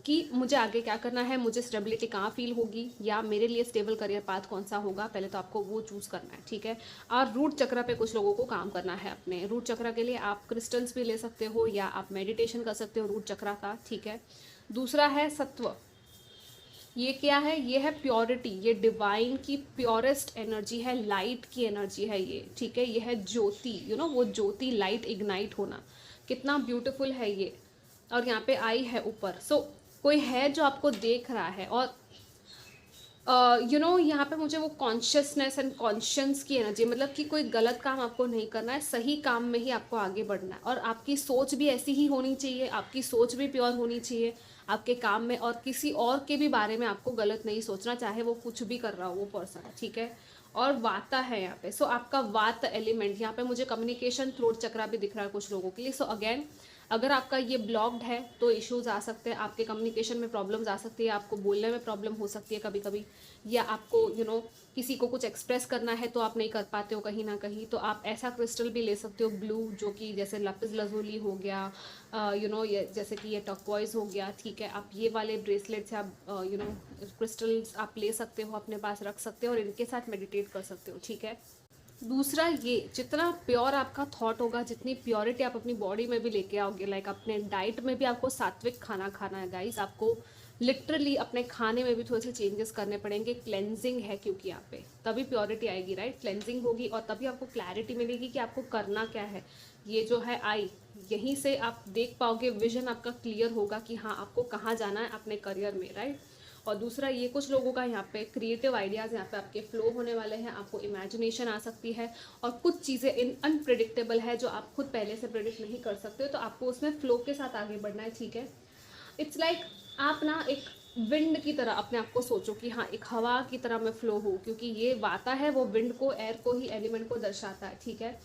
कि मुझे आगे क्या करना है, मुझे स्टेबिलिटी कहाँ फील होगी या मेरे लिए स्टेबल करियर पाथ कौन सा होगा, पहले तो आपको वो चूज़ करना है, ठीक है। और रूट चक्र पे कुछ लोगों को काम करना है अपने रूट चक्र के लिए। आप क्रिस्टल्स भी ले सकते हो या आप मेडिटेशन कर सकते हो रूट चक्र का, ठीक है। दूसरा है सत्व। ये क्या है, ये है प्योरिटी, ये डिवाइन की प्योरेस्ट एनर्जी है, लाइट की एनर्जी है ये, ठीक है। ये है ज्योति, वो ज्योति, लाइट इग्नाइट होना, कितना ब्यूटीफुल है ये। और यहाँ पे आई है ऊपर, सो कोई है जो आपको देख रहा है, और यहाँ पे मुझे वो कॉन्शियसनेस एंड कॉन्शियंस की एनर्जी, मतलब कि कोई गलत काम आपको नहीं करना है, सही काम में ही आपको आगे बढ़ना है। और आपकी सोच भी ऐसी ही होनी चाहिए, आपकी सोच भी प्योर होनी चाहिए आपके काम में, और किसी और के भी बारे में आपको गलत नहीं सोचना, चाहे वो कुछ भी कर रहा हो वो पर्सन, ठीक है। और वाता है यहाँ पे, सो आपका वात एलिमेंट, यहाँ पे मुझे कम्युनिकेशन थ्रोट चक्रा भी दिख रहा है कुछ लोगों के लिए। सो अगेन, अगर आपका ये ब्लॉक्ड है तो इश्यूज आ सकते हैं, आपके कम्युनिकेशन में प्रॉब्लम्स आ सकती है, आपको बोलने में प्रॉब्लम हो सकती है कभी कभी, या आपको किसी को कुछ एक्सप्रेस करना है तो आप नहीं कर पाते हो कहीं ना कहीं, तो आप ऐसा क्रिस्टल भी ले सकते हो ब्लू, जो कि जैसे लापिस lazuli हो गया, ये जैसे कि ये टर्कोइज हो गया, ठीक है। आप ये वाले ब्रेसलेट्स या क्रिस्टल्स आप ले सकते हो, अपने पास रख सकते हो और इनके साथ मेडिटेट कर सकते हो, ठीक है। दूसरा, ये जितना प्योर आपका थॉट होगा, जितनी प्योरिटी आप अपनी बॉडी में भी लेके आओगे, लाइक अपने डाइट में भी आपको सात्विक खाना खाना है गाइस, आपको लिटरली अपने खाने में भी थोड़े से चेंजेस करने पड़ेंगे। क्लेंजिंग है क्योंकि यहाँ पे, तभी प्योरिटी आएगी, राइट। क्लेंजिंग होगी और तभी आपको क्लैरिटी मिलेगी कि आपको करना क्या है। ये जो है आई, यहीं से आप देख पाओगे, विजन आपका क्लियर होगा कि हाँ आपको कहाँ जाना है अपने करियर में, राइट। और दूसरा, ये कुछ लोगों का यहाँ पे क्रिएटिव आइडियाज़ यहाँ पे आपके फ्लो होने वाले हैं, आपको इमेजिनेशन आ सकती है, और कुछ चीज़ें इन अनप्रिडिक्टेबल है जो आप खुद पहले से प्रिडिक्ट नहीं कर सकते हो, तो आपको उसमें फ्लो के साथ आगे बढ़ना है, ठीक है। इट्स लाइक आप ना एक विंड की तरह अपने आप को सोचो कि हाँ एक हवा की तरह मैं फ्लो हूँ, क्योंकि ये वाता है वो विंड को, एयर को ही, एलिमेंट को दर्शाता है, ठीक है।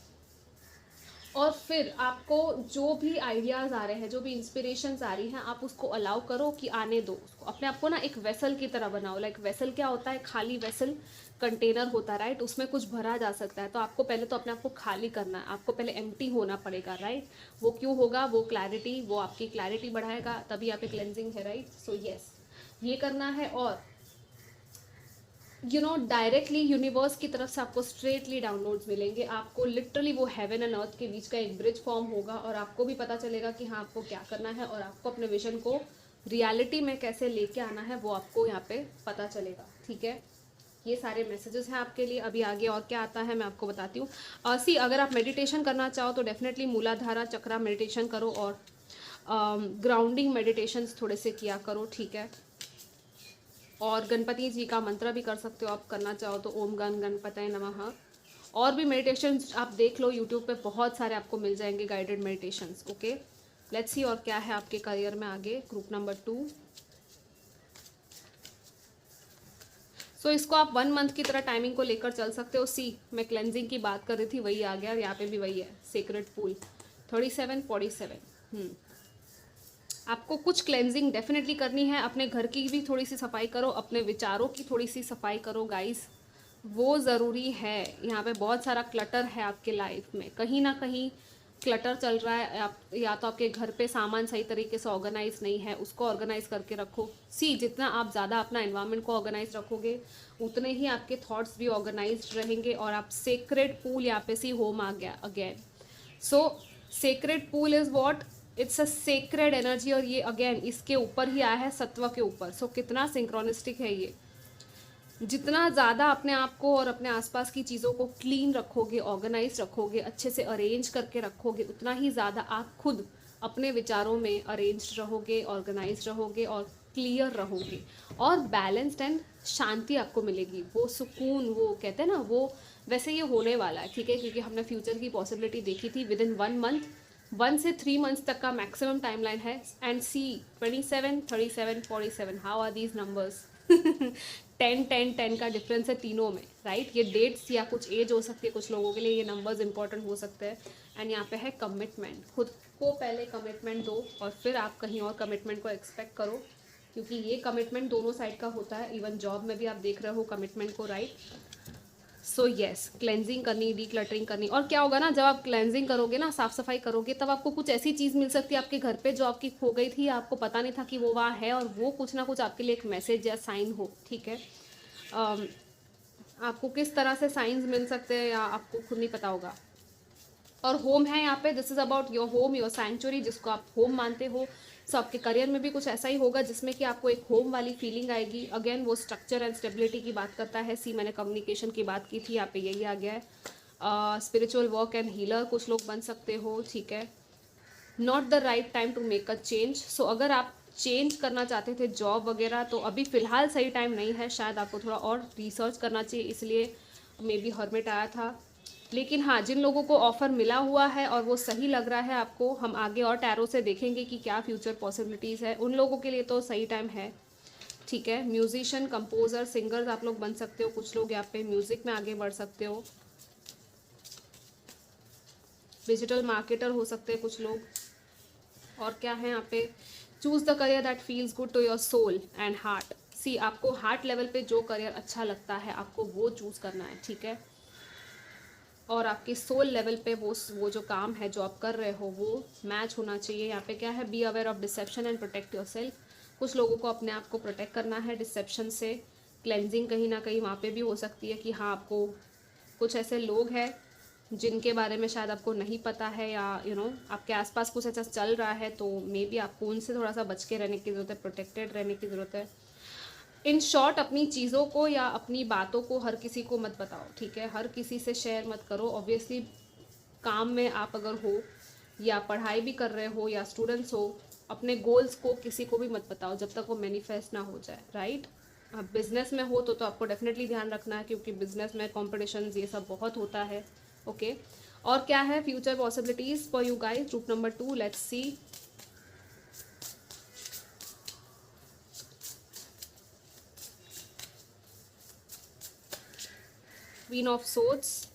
और फिर आपको जो भी आइडियाज़ आ रहे हैं, जो भी इंस्पिरेशंस आ रही हैं, आप उसको अलाउ करो कि आने दो उसको, अपने आप को ना एक वेसल की तरह बनाओ। लाइक वेसल क्या होता है, खाली वेसल, कंटेनर होता है, राइट, उसमें कुछ भरा जा सकता है, तो आपको पहले तो अपने आप को खाली करना है, आपको पहले एम्प्टी होना पड़ेगा, राइट। वो क्यों होगा, वो क्लैरिटी, वो आपकी क्लैरिटी बढ़ाएगा, तभी यहाँ पे क्लेंजिंग है, राइट। सो यस, ये करना है। और डायरेक्टली यूनिवर्स की तरफ से आपको स्ट्रेटली डाउनलोड्स मिलेंगे, आपको लिटरली वो हेवन एंड अर्थ के बीच का एक ब्रिज फॉर्म होगा, और आपको भी पता चलेगा कि हाँ आपको क्या करना है, और आपको अपने विजन को रियलिटी में कैसे लेके आना है वो आपको यहाँ पे पता चलेगा, ठीक है। ये सारे मैसेजेस हैं आपके लिए। अभी आगे और क्या आता है मैं आपको बताती हूँ। अगर आप मेडिटेशन करना चाहो तो डेफिनेटली मूलाधारा चक्रा मेडिटेशन करो, और ग्राउंडिंग मेडिटेशंस थोड़े से किया करो, ठीक है। और गणपति जी का मंत्र भी कर सकते हो आप, करना चाहो तो ओम गण गणपतये नमः। और भी मेडिटेशन आप देख लो यूट्यूब पे, बहुत सारे आपको मिल जाएंगे guided meditations, okay. Let's see और क्या है आपके करियर में आगे। ग्रुप नंबर 2, सो इसको आप 1 मंथ की तरह टाइमिंग को लेकर चल सकते हो। सी, मैं क्लेंजिंग की बात कर रही थी, वही आ गया, और यहाँ पे भी वही है, सेक्रेड पूल 3747। आपको कुछ क्लेंजिंग डेफिनेटली करनी है, अपने घर की भी थोड़ी सी सफाई करो, अपने विचारों की थोड़ी सी सफाई करो गाइस, वो ज़रूरी है। यहाँ पे बहुत सारा क्लटर है आपके लाइफ में, कहीं ना कहीं क्लटर चल रहा है। आप या तो आपके घर पे सामान सही तरीके से ऑर्गेनाइज नहीं है, उसको ऑर्गेनाइज करके रखो। सी, जितना आप ज़्यादा अपना एनवायरनमेंट को ऑर्गेनाइज रखोगे, उतने ही आपके थॉट्स भी ऑर्गेनाइज रहेंगे। और आप सेक्रेड पूल, यहाँ पे सी होम आ गया again. So sacred pool is what, it's a sacred energy, और ये अगेन इसके ऊपर ही आया है, सत्व के ऊपर। सो कितना सिंक्रोनिस्टिक है ये। जितना ज़्यादा अपने आप को और अपने आसपास की चीज़ों को क्लीन रखोगे, ऑर्गेनाइज रखोगे, अच्छे से अरेंज करके रखोगे, उतना ही ज़्यादा आप खुद अपने विचारों में अरेंज रहोगे, ऑर्गेनाइज रहोगे, और क्लियर रहोगे, और बैलेंस्ड एंड शांति आपको मिलेगी, वो सुकून, वो कहते हैं ना, वो वैसे ये होने वाला है, ठीक है। क्योंकि हमने फ्यूचर की पॉसिबिलिटी देखी थी, विद इन 1 मंथ, 1 से 3 मंथ्स तक का मैक्सिमम टाइमलाइन है। And see, 27, 37, 47, how are these numbers 10, 10, 10 का डिफरेंस है तीनों में, राइट। ये डेट्स या कुछ एज हो सकती है, कुछ लोगों के लिए ये नंबर्स इंपॉर्टेंट हो सकते हैं। एंड यहाँ पे है कमिटमेंट, खुद को पहले कमिटमेंट दो, और फिर आप कहीं और कमिटमेंट को एक्सपेक्ट करो, क्योंकि ये कमिटमेंट दोनों साइड का होता है। इवन जॉब में भी आप देख रहे हो कमिटमेंट को, राइट। सो येस, क्लेंजिंग करनी, डीक्लटरिंग करनी। और क्या होगा ना, जब आप क्लेंजिंग करोगे ना, साफ सफाई करोगे, तब आपको कुछ ऐसी चीज़ मिल सकती है आपके घर पे जो आपकी खो गई थी, आपको पता नहीं था कि वो वहाँ है, और वो कुछ ना कुछ आपके लिए एक मैसेज या साइन हो, ठीक है। आपको किस तरह से साइंस मिल सकते हैं या आपको खुद नहीं पता होगा। और होम है यहाँ पे, this is about your home, your sanctuary, जिसको आप होम मानते हो, सो आपके करियर में भी कुछ ऐसा ही होगा जिसमें कि आपको एक होम वाली फीलिंग आएगी। अगेन वो स्ट्रक्चर एंड स्टेबिलिटी की बात करता है। सी मैंने कम्युनिकेशन की बात की थी, यहाँ पे यही आ गया है। स्पिरिचुअल वर्क एंड हीलर कुछ लोग बन सकते हो, ठीक है। Not the right time to make a change. So अगर आप चेंज करना चाहते थे जॉब वगैरह तो अभी फ़िलहाल सही टाइम नहीं है, शायद आपको थोड़ा और रिसर्च करना चाहिए, इसलिए मे बी हर्मिट आया था। लेकिन हाँ, जिन लोगों को ऑफ़र मिला हुआ है और वो सही लग रहा है आपको, हम आगे और टैरो से देखेंगे कि क्या फ्यूचर पॉसिबिलिटीज़ है, उन लोगों के लिए तो सही टाइम है, ठीक है। म्यूजिशियन, कंपोज़र, सिंगर्स आप लोग बन सकते हो, कुछ लोग यहाँ पे म्यूज़िक में आगे बढ़ सकते हो। डिजिटल मार्केटर हो सकते हैं कुछ लोग। और क्या है यहाँ पे, choose the career that feels good to your soul and heart. See आपको हार्ट लेवल पे जो करियर अच्छा लगता है आपको वो चूज़ करना है, ठीक है। और आपके सोल लेवल पे वो जो काम है जो आप कर रहे हो वो मैच होना चाहिए। यहाँ पे क्या है, be aware of deception and protect your self. कुछ लोगों को अपने आप को प्रोटेक्ट करना है डिसेप्शन से। क्लेंजिंग कहीं ना कहीं वहाँ पे भी हो सकती है कि हाँ, आपको कुछ ऐसे लोग हैं जिनके बारे में शायद आपको नहीं पता है, या आपके आसपास कुछ ऐसा चल रहा है, तो मे बी आपको उनसे थोड़ा सा बच के रहने की ज़रूरत है, प्रोटेक्टेड रहने की ज़रूरत है। इन शॉर्ट, अपनी चीज़ों को या अपनी बातों को हर किसी को मत बताओ, ठीक है। हर किसी से शेयर मत करो। ऑब्वियसली काम में आप अगर हो या पढ़ाई भी कर रहे हो या स्टूडेंट्स हो, अपने गोल्स को किसी को भी मत बताओ जब तक वो मैनिफेस्ट ना हो जाए, राइट। आप बिजनेस में हो तो आपको डेफिनेटली ध्यान रखना है, क्योंकि बिजनेस में कॉम्पिटिशन ये सब बहुत होता है, ओके। और क्या है future possibilities for you guys, group number 2, let's see. Queen of swords,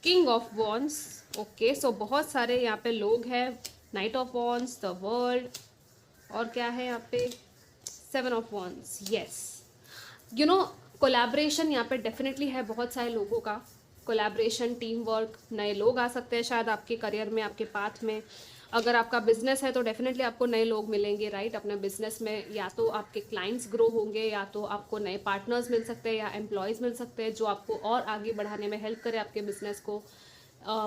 king of wands, okay. So बहुत सारे यहाँ पे लोग हैं, knight of wands, the world, और क्या है यहाँ पे, 7 ऑफ वॉन्ड्स, यस। कोलैबोरेशन यहाँ पे डेफिनेटली है बहुत सारे लोगों का। कोलैबोरेशन, टीम वर्क, नए लोग आ सकते हैं शायद आपके करियर में, आपके पाथ में। अगर आपका बिजनेस है तो डेफिनेटली आपको नए लोग मिलेंगे, राइट। अपने बिजनेस में या तो आपके क्लाइंट्स ग्रो होंगे, या तो आपको नए पार्टनर्स मिल सकते हैं, या एम्प्लॉयज़ मिल सकते हैं जो आपको और आगे बढ़ाने में हेल्प करे आपके बिजनेस को।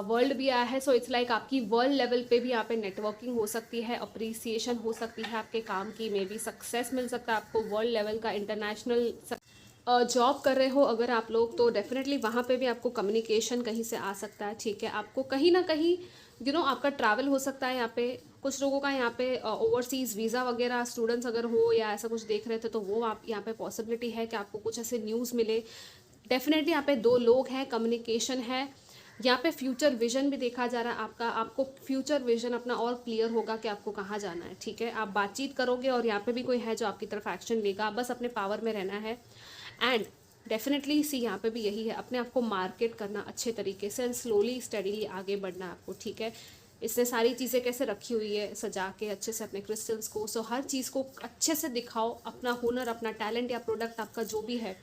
वर्ल्ड भी आया है, सो इट्स लाइक आपकी वर्ल्ड लेवल पे भी यहाँ पे नेटवर्किंग हो सकती है, अप्रिसिएशन हो सकती है आपके काम की, मे बी सक्सेस मिल सकता है आपको वर्ल्ड लेवल का, इंटरनेशनल जॉब कर रहे हो अगर आप लोग, तो डेफिनेटली वहाँ पे भी आपको कम्युनिकेशन कहीं से आ सकता है, ठीक है। आपको कहीं ना कहीं आपका ट्रैवल हो सकता है यहाँ पे। कुछ लोगों का यहाँ पे ओवरसीज़ वीज़ा वगैरह, स्टूडेंट्स अगर हो या ऐसा कुछ देख रहे थे तो वो आप यहाँ पे पॉसिबिलिटी है कि आपको कुछ ऐसे न्यूज़ मिले। डेफिनेटली यहाँ पे 2 लोग हैं, कम्युनिकेशन है यहाँ पे। फ्यूचर विजन भी देखा जा रहा है आपका, आपको फ्यूचर विजन अपना और क्लियर होगा कि आपको कहाँ जाना है, ठीक है। आप बातचीत करोगे और यहाँ पे भी कोई है जो आपकी तरफ एक्शन लेगा, बस अपने पावर में रहना है। एंड डेफिनेटली सी यहाँ पे भी यही है, अपने आप को मार्केट करना अच्छे तरीके से एंड स्लोली स्टडीली आगे बढ़ना है आपको, ठीक है। इसने सारी चीज़ें कैसे रखी हुई है सजा के अच्छे से अपने क्रिस्टल्स को, सो हर चीज़ को अच्छे से दिखाओ, अपना हुनर, अपना टैलेंट या प्रोडक्ट आपका जो भी है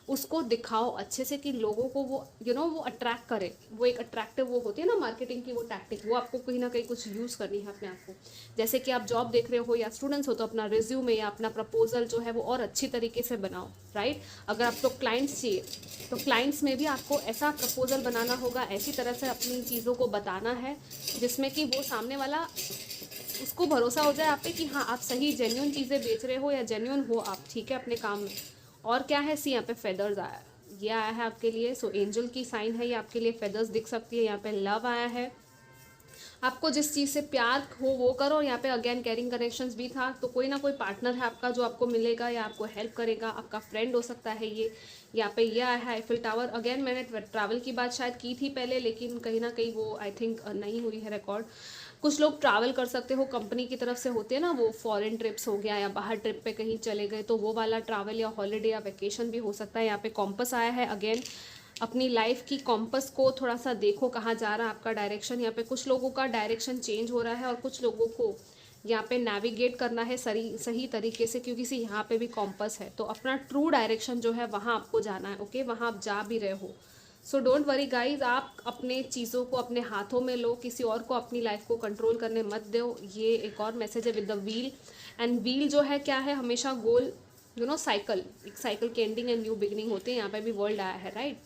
उसको दिखाओ अच्छे से कि लोगों को वो वो अट्रैक्ट करे। वो एक अट्रैक्टिव वो होती है ना मार्केटिंग की वो टैक्टिक, वो आपको कहीं ना कहीं कुछ यूज़ करनी है अपने आप को। जैसे कि आप जॉब देख रहे हो या स्टूडेंट्स हो तो अपना रिज्यूमे या अपना प्रपोजल जो है वो और अच्छी तरीके से बनाओ, राइट। अगर आपको क्लाइंट्स चाहिए तो क्लाइंट्स में भी आपको ऐसा प्रपोजल बनाना होगा, ऐसी तरह से अपनी चीज़ों को बताना है जिसमें कि वो सामने वाला उसको भरोसा हो जाए आप पे कि हाँ आप सही जेन्युइन चीज़ें बेच रहे हो या जेन्युइन हो आप, ठीक है, अपने काम में। और क्या है सी यहाँ पे फेदर्स आया, ये आया है आपके लिए। सो एंजल की साइन है ये आपके लिए, फेदर्स दिख सकती है यहाँ पे। लव आया है, आपको जिस चीज़ से प्यार हो वो करो। और यहाँ पे अगेन कैरिंग कनेक्शंस भी था, तो कोई ना कोई पार्टनर है आपका जो आपको मिलेगा या आपको हेल्प करेगा, आपका फ्रेंड हो सकता है ये। यहाँ पे ये आया है आईफिल टावर। अगेन मैंने ट्रैवल की बात शायद की थी पहले, लेकिन कहीं ना कहीं वो आई थिंक नहीं हुई है रिकॉर्ड। कुछ लोग ट्रैवल कर सकते हो, कंपनी की तरफ से होते हैं ना वो फॉरेन ट्रिप्स हो गया या बाहर ट्रिप पे कहीं चले गए, तो वो वाला ट्रैवल या हॉलीडे या वेकेशन भी हो सकता है। यहाँ पे कॉम्पस आया है, अगेन अपनी लाइफ की कॉम्पस को थोड़ा सा देखो कहाँ जा रहा है आपका डायरेक्शन। यहाँ पे कुछ लोगों का डायरेक्शन चेंज हो रहा है और कुछ लोगों को यहाँ पे नेविगेट करना है सही तरीके से, क्योंकि सी यहाँ पे भी कॉम्पस है, तो अपना ट्रू डायरेक्शन जो है वहाँ आपको जाना है, ओके, वहाँ आप जा भी रहे हो। सो डोंट वरी गाइज, आप अपने चीज़ों को अपने हाथों में लो, किसी और को अपनी लाइफ को कंट्रोल करने मत दो। ये एक और मैसेज है with the wheel. And wheel जो है क्या है, हमेशा गोल साइकिल, एक साइकिल के एंडिंग एंड न्यू बिगिनिंग होती है। यहाँ पे भी वर्ल्ड आया है, राइट।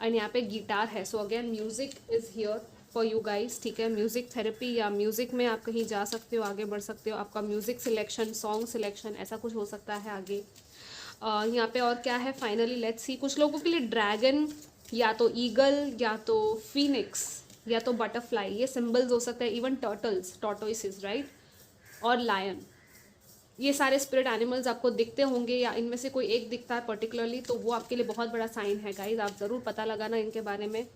एंड यहाँ पे गिटार है, so again music is here. For you guys, ठीक है। म्यूज़िक थेरेपी या म्यूज़िक में आप कहीं जा सकते हो, आगे बढ़ सकते हो। आपका म्यूज़िक सिलेक्शन, सॉन्ग सिलेक्शन, ऐसा कुछ हो सकता है आगे। यहाँ पे और क्या है, फाइनली लेट्स सी। कुछ लोगों के लिए ड्रैगन या तो ईगल या तो फीनिक्स या तो बटरफ्लाई, ये सिंबल्स हो सकते हैं। इवन टर्टल्स, टॉर्टोइसेस, राइट, और लायन, ये सारे स्पिरिट एनिमल्स आपको दिखते होंगे या इनमें से कोई एक दिखता है पर्टिकुलरली, तो वो आपके लिए बहुत बड़ा साइन है गाइज। आप ज़रूर पता लगाना इनके बारे में।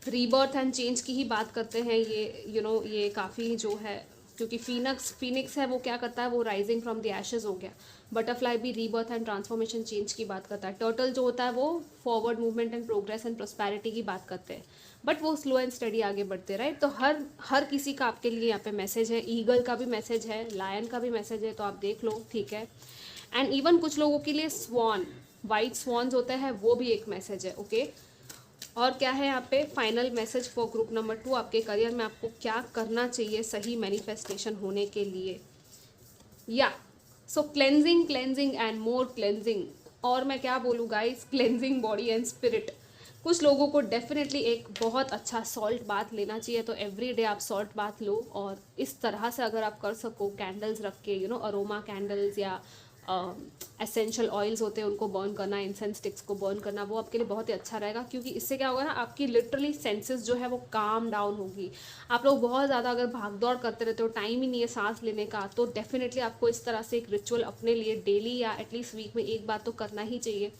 रीबर्थ एंड चेंज की ही बात करते हैं ये, ये काफ़ी जो है, क्योंकि फीनिक्स है वो क्या करता है, वो राइजिंग फ्रॉम द एशेज हो गया। बटरफ्लाई भी रीबर्थ एंड ट्रांसफॉर्मेशन चेंज की बात करता है। टर्टल जो होता है वो forward movement and progress and prosperity की बात करते हैं, बट वो स्लो एंड स्टडी आगे बढ़ते, राइट। तो हर किसी का आपके लिए यहाँ पे मैसेज है। ईगल का भी मैसेज है, लायन का भी मैसेज है, तो आप देख लो, ठीक है। एंड इवन कुछ लोगों के लिए स्वान, वाइट स्वान्स होते हैं, वो भी एक मैसेज है, ओके। और क्या है यहाँ पे final message for group number 2, आपके करियर में आपको क्या करना चाहिए सही मैनिफेस्टेशन होने के लिए। या सो क्लेंजिंग एंड मोर क्लेंजिंग, और मैं क्या बोलूँ guys, cleansing body and spirit. कुछ लोगों को डेफिनेटली एक बहुत अच्छा सॉल्ट बाथ लेना चाहिए, तो एवरी डे आप सॉल्ट बाथ लो। और इस तरह से अगर आप कर सको, कैंडल्स रख के, अरोमा कैंडल्स या एसेंशियल ऑयल्स होते हैं उनको बर्न करना, इंसेंस स्टिक्स को बर्न करना, वो आपके लिए बहुत ही अच्छा रहेगा। क्योंकि इससे क्या होगा ना, आपकी लिटरली सेंसेस जो है वो काम डाउन होगी। आप लोग बहुत ज़्यादा अगर भाग दौड़ करते रहते हो, टाइम ही नहीं है सांस लेने का, तो डेफिनेटली आपको इस तरह से एक रिचुअल अपने लिए डेली या एटलीस्ट वीक में एक बार तो करना ही चाहिए,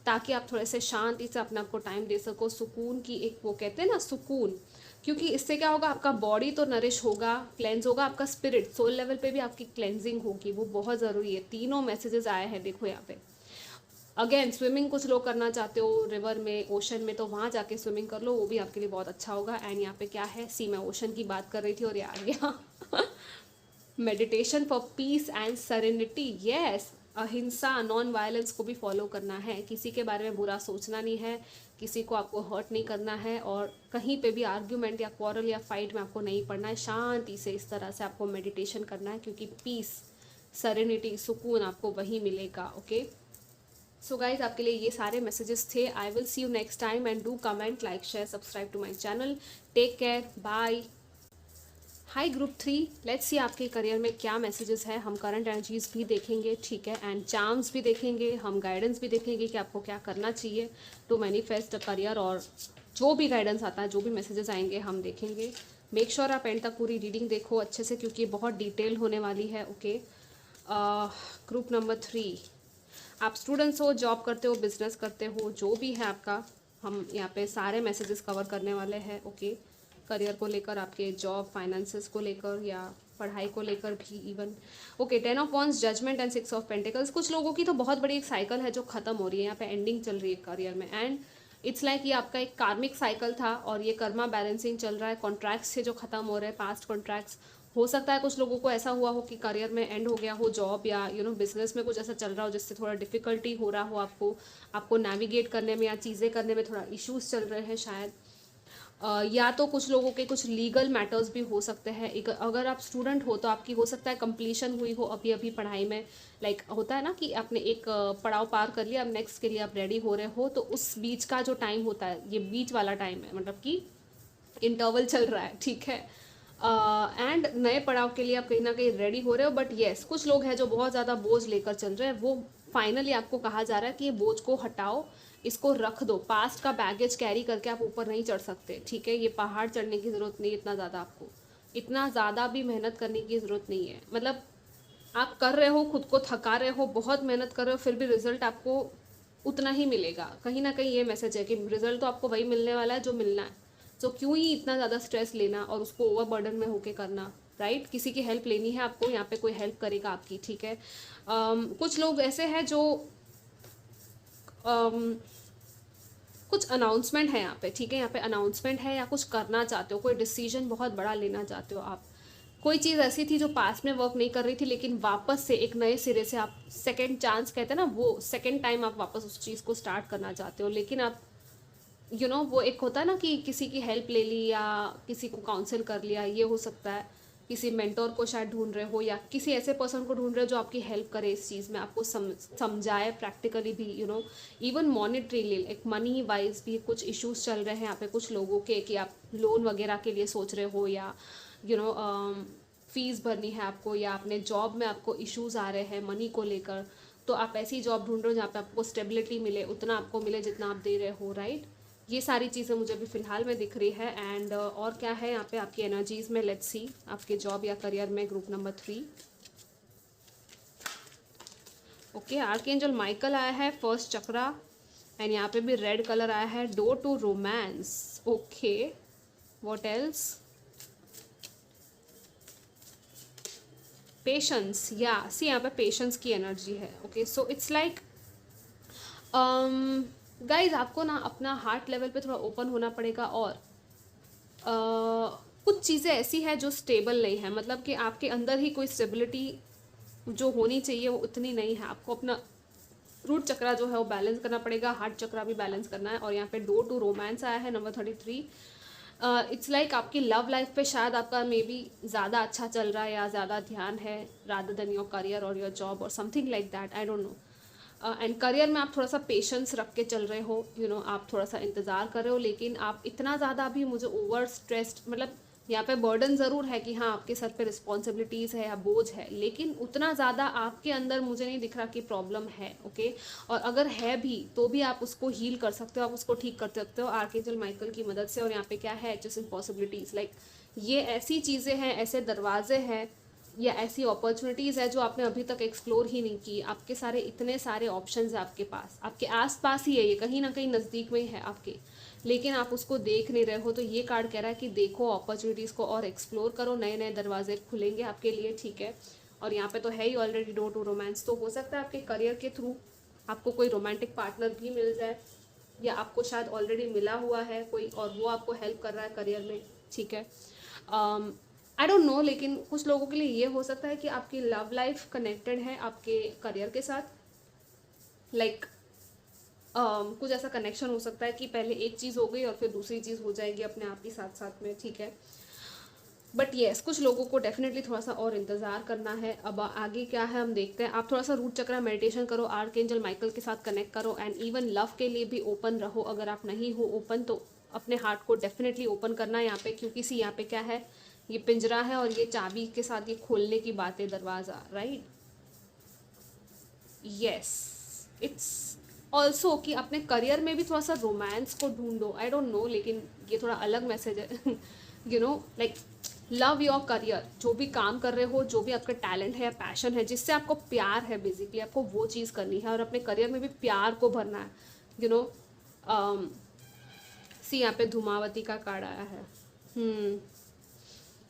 ताकि आप थोड़े से शांति से अपने आप को टाइम दे सको, सुकून की एक, वो कहते हैं ना, सुकून। क्योंकि इससे क्या होगा, आपका बॉडी तो नरिश होगा, क्लेंज होगा, आपका स्पिरिट, सोल लेवल पे भी आपकी क्लेंजिंग होगी, वो बहुत ज़रूरी है। तीनों मैसेजेस आए हैं, देखो यहाँ पे। अगेन स्विमिंग कुछ लोग करना चाहते हो रिवर में, ओशन में, तो वहाँ जाके स्विमिंग कर लो, वो भी आपके लिए बहुत अच्छा होगा। एंड यहाँ पे क्या है, सी मैं ओशन की बात कर रही थी और ये आ गया meditation for piece and serenity, yes. अहिंसा, नॉन वायलेंस को भी फॉलो करना है। किसी के बारे में बुरा सोचना नहीं है, किसी को आपको हर्ट नहीं करना है, और कहीं पे भी आर्ग्यूमेंट या क्वारल या फाइट में आपको नहीं पड़ना है। शांति से इस तरह से आपको मेडिटेशन करना है, क्योंकि पीस, सेरेनिटी, सुकून आपको वहीं मिलेगा, ओके। सो गाइज, आपके लिए ये सारे मैसेजेस थे। I will see you next time and do comment, like, share, subscribe to my channel. Take care, bye. Hi group 3, let's see आपके करियर में क्या मैसेजेस है। हम करंट एनर्जीज भी देखेंगे, ठीक है, एंड चार्म्स भी देखेंगे, हम गाइडेंस भी देखेंगे कि आपको क्या करना चाहिए टू मैनिफेस्ट अ करियर। और जो भी गाइडेंस आता है, जो भी मैसेजेस आएंगे, हम देखेंगे। मेक श्योर आप एंड तक पूरी रीडिंग देखो अच्छे से, क्योंकि बहुत डिटेल होने वाली है, ओके। ग्रुप नंबर 3, आप स्टूडेंट्स हो, जॉब करते हो, बिजनेस करते हो, जो भी है आपका, हम यहाँ पे सारे मैसेजेस कवर करने वाले हैं, ओके। करियर को लेकर, आपके जॉब, फाइनेंसेस को लेकर, या पढ़ाई को लेकर भी even, okay. 10 of wands, judgement and 6 of pentacles. कुछ लोगों की तो बहुत बड़ी एक साइकिल है जो ख़त्म हो रही है, यहाँ पे एंडिंग चल रही है करियर में। एंड इट्स लाइक ये आपका एक कार्मिक साइकिल था और ये कर्मा बैलेंसिंग चल रहा है। कॉन्ट्रैक्ट्स थे जो ख़त्म हो रहे हैं, पास्ट कॉन्ट्रैक्ट्स। हो सकता है कुछ लोगों को ऐसा हुआ हो कि करियर में एंड हो गया हो, जॉब या बिजनेस में कुछ ऐसा चल रहा हो जिससे थोड़ा डिफिकल्टी हो रहा हो आपको नेविगेट करने में या चीज़ें करने में थोड़ा इश्यूज चल रहे हैं शायद। या तो कुछ लोगों के कुछ लीगल मैटर्स भी हो सकते हैं। अगर आप स्टूडेंट हो तो आपकी हो सकता है कंप्लीशन हुई हो अभी अभी पढ़ाई में, लाइक होता है ना कि आपने एक पड़ाव पार कर लिया, अब नेक्स्ट के लिए आप रेडी हो रहे हो, तो उस बीच का जो टाइम होता है, ये बीच वाला टाइम है, मतलब कि इंटरवल चल रहा है, ठीक है। एंड नए पड़ाव के लिए आप कहीं ना कहीं रेडी हो रहे हो। बट येस, कुछ लोग हैं जो बहुत ज़्यादा बोझ लेकर चल रहे हैं, वो फाइनली आपको कहा जा रहा है कि ये बोझ को हटाओ, इसको रख दो। पास्ट का बैगेज कैरी करके आप ऊपर नहीं चढ़ सकते, ठीक है। ये पहाड़ चढ़ने की ज़रूरत नहीं, इतना ज़्यादा आपको, इतना ज़्यादा भी मेहनत करने की ज़रूरत नहीं है। मतलब आप कर रहे हो, खुद को थका रहे हो, बहुत मेहनत कर रहे हो, फिर भी रिजल्ट आपको उतना ही मिलेगा। कहीं ना कहीं ये मैसेज है कि रिजल्ट तो आपको वही मिलने वाला है जो मिलना है, तो क्यों ही इतना ज़्यादा स्ट्रेस लेना और उसको ओवर बर्डन में होके करना, राइट। किसी की हेल्प लेनी है आपको, यहाँ पे कोई हेल्प करेगा आपकी, ठीक है। कुछ लोग ऐसे हैं जो कुछ अनाउंसमेंट है यहाँ पे, ठीक है। यहाँ पे अनाउंसमेंट है या कुछ करना चाहते हो, कोई डिसीजन बहुत बड़ा लेना चाहते हो आप। कोई चीज़ ऐसी थी जो पास्ट में वर्क नहीं कर रही थी, लेकिन वापस से एक नए सिरे से आप, सेकंड चांस कहते हैं ना, वो सेकंड टाइम आप वापस उस चीज़ को स्टार्ट करना चाहते हो। लेकिन आप वो एक होता है ना कि किसी की हेल्प ले ली या किसी को काउंसिल कर लिया, ये हो सकता है। किसी मेंटोर को शायद ढूंढ रहे हो, या किसी ऐसे पर्सन को ढूंढ रहे हो जो आपकी हेल्प करे इस चीज़ में, आपको समझाए प्रैक्टिकली भी, इवन मॉनेटरीली, एक मनी वाइज भी कुछ इश्यूज चल रहे हैं यहाँ पे कुछ लोगों के, कि आप लोन वगैरह के लिए सोच रहे हो, या फीस भरनी है आपको, या अपने जॉब में आपको इश्यूज आ रहे हैं मनी को लेकर, तो आप ऐसी जॉब ढूंढ रहे हो जहाँ पे आपको स्टेबिलिटी मिले, उतना आपको मिले जितना आप दे रहे हो, राइट। ये सारी चीज़ें मुझे अभी फ़िलहाल में दिख रही है। एंड और क्या है यहाँ पे आपकी एनर्जीज़ में, लेट्स सी आपके जॉब या करियर में, group number 3। Okay, archangel Michael आया है फर्स्ट चक्रा, एंड यहाँ पे भी रेड कलर आया है, door to romance. Okay, what else, patience, या सी यहाँ पे पेशेंस की एनर्जी है। Okay, so it's like guys आपको ना अपना हार्ट लेवल पे थोड़ा ओपन होना पड़ेगा, और कुछ चीज़ें ऐसी है जो स्टेबल नहीं है, मतलब कि आपके अंदर ही कोई स्टेबिलिटी जो होनी चाहिए वो उतनी नहीं है। आपको अपना रूट चक्रा जो है वो बैलेंस करना पड़ेगा, हार्ट चक्रा भी बैलेंस करना है। और यहाँ पे डोर टू रोमांस आया है नंबर 33। इट्स लाइक आपकी लव लाइफ पे शायद आपका मे बी ज़्यादा अच्छा चल रहा है, या ज़्यादा ध्यान है रादर देन योर करियर और योर जॉब और something like that, I don't no. And career में आप थोड़ा सा पेशेंस रख के चल रहे हो, आप थोड़ा सा इंतज़ार कर रहे हो, लेकिन आप इतना ज़्यादा भी मुझे ओवर स्ट्रेस्ड, मतलब यहाँ पे बर्डन ज़रूर है कि हाँ आपके सर पे रिस्पॉन्सिबिलिटीज़ है या बोझ है, लेकिन उतना ज़्यादा आपके अंदर मुझे नहीं दिख रहा कि प्रॉब्लम है। ओके, और अगर है भी तो भी आप उसको हील कर सकते हो, आप उसको ठीक कर सकते हो आर्कएंजल माइकल की मदद से। और यहाँ पे क्या है, जस्ट इम्पॉसिबिलिटीज़, लाइक ये ऐसी चीज़ें हैं, ऐसे दरवाजे हैं या ऐसी अपॉर्चुनिटीज़ है जो आपने अभी तक एक्सप्लोर ही नहीं की। आपके सारे इतने सारे ऑप्शंस है आपके पास, आपके आसपास ही है, ये कहीं ना कहीं नज़दीक में ही है आपके, लेकिन आप उसको देख नहीं रहे हो। तो ये कार्ड कह रहा है कि देखो अपॉर्चुनिटीज़ को और एक्सप्लोर करो, नए नए दरवाजे खुलेंगे आपके लिए, ठीक है। और यहाँ पे तो है ही ऑलरेडी डोर टू रोमांस, तो हो सकता है आपके करियर के थ्रू आपको कोई रोमांटिक पार्टनर भी मिल जाए, या आपको शायद ऑलरेडी मिला हुआ है कोई और वो आपको हेल्प कर रहा है करियर में, ठीक है। आई डोंट नो, लेकिन कुछ लोगों के लिए ये हो सकता है कि आपकी लव लाइफ कनेक्टेड है आपके करियर के साथ, लाइक कुछ ऐसा कनेक्शन हो सकता है कि पहले एक चीज़ हो गई और फिर दूसरी चीज़ हो जाएगी अपने आप ही साथ साथ में, ठीक है। बट येस, कुछ लोगों को डेफिनेटली थोड़ा सा और इंतज़ार करना है। अब आगे क्या है हम देखते हैं। आप थोड़ा सा रूट चक्रा मेडिटेशन करो, आर्कएंजल माइकल के साथ कनेक्ट करो, एंड इवन लव के लिए भी ओपन रहो। अगर आप नहीं हो ओपन तो अपने हार्ट को डेफिनेटली ओपन करना है यहाँ पे, क्योंकि सी यहाँ पे क्या है, ये पिंजरा है और ये चाबी के साथ ये खोलने की बात है, दरवाज़ा, राइट। यस, इट्स ऑल्सो कि अपने करियर में भी थोड़ा सा रोमांस को ढूंढो। आई डोंट नो, लेकिन ये थोड़ा अलग मैसेज है लाइक लव योर करियर, जो भी काम कर रहे हो, जो भी आपका टैलेंट है या पैशन है, जिससे आपको प्यार है, बेसिकली आपको वो चीज़ करनी है और अपने करियर में भी प्यार को भरना है, सी यहाँ पे धूमावती का कार्ड आया है।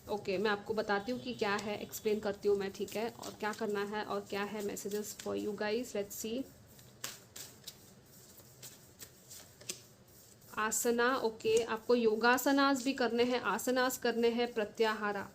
ओके, मैं आपको बताती हूँ कि क्या है, एक्सप्लेन करती हूँ मैं, ठीक है, और क्या करना है और क्या है messages for you guys. Let's see. Asana, okay, आपको योगासनास भी करने हैं, आसनास करने हैं, प्रत्याहारा।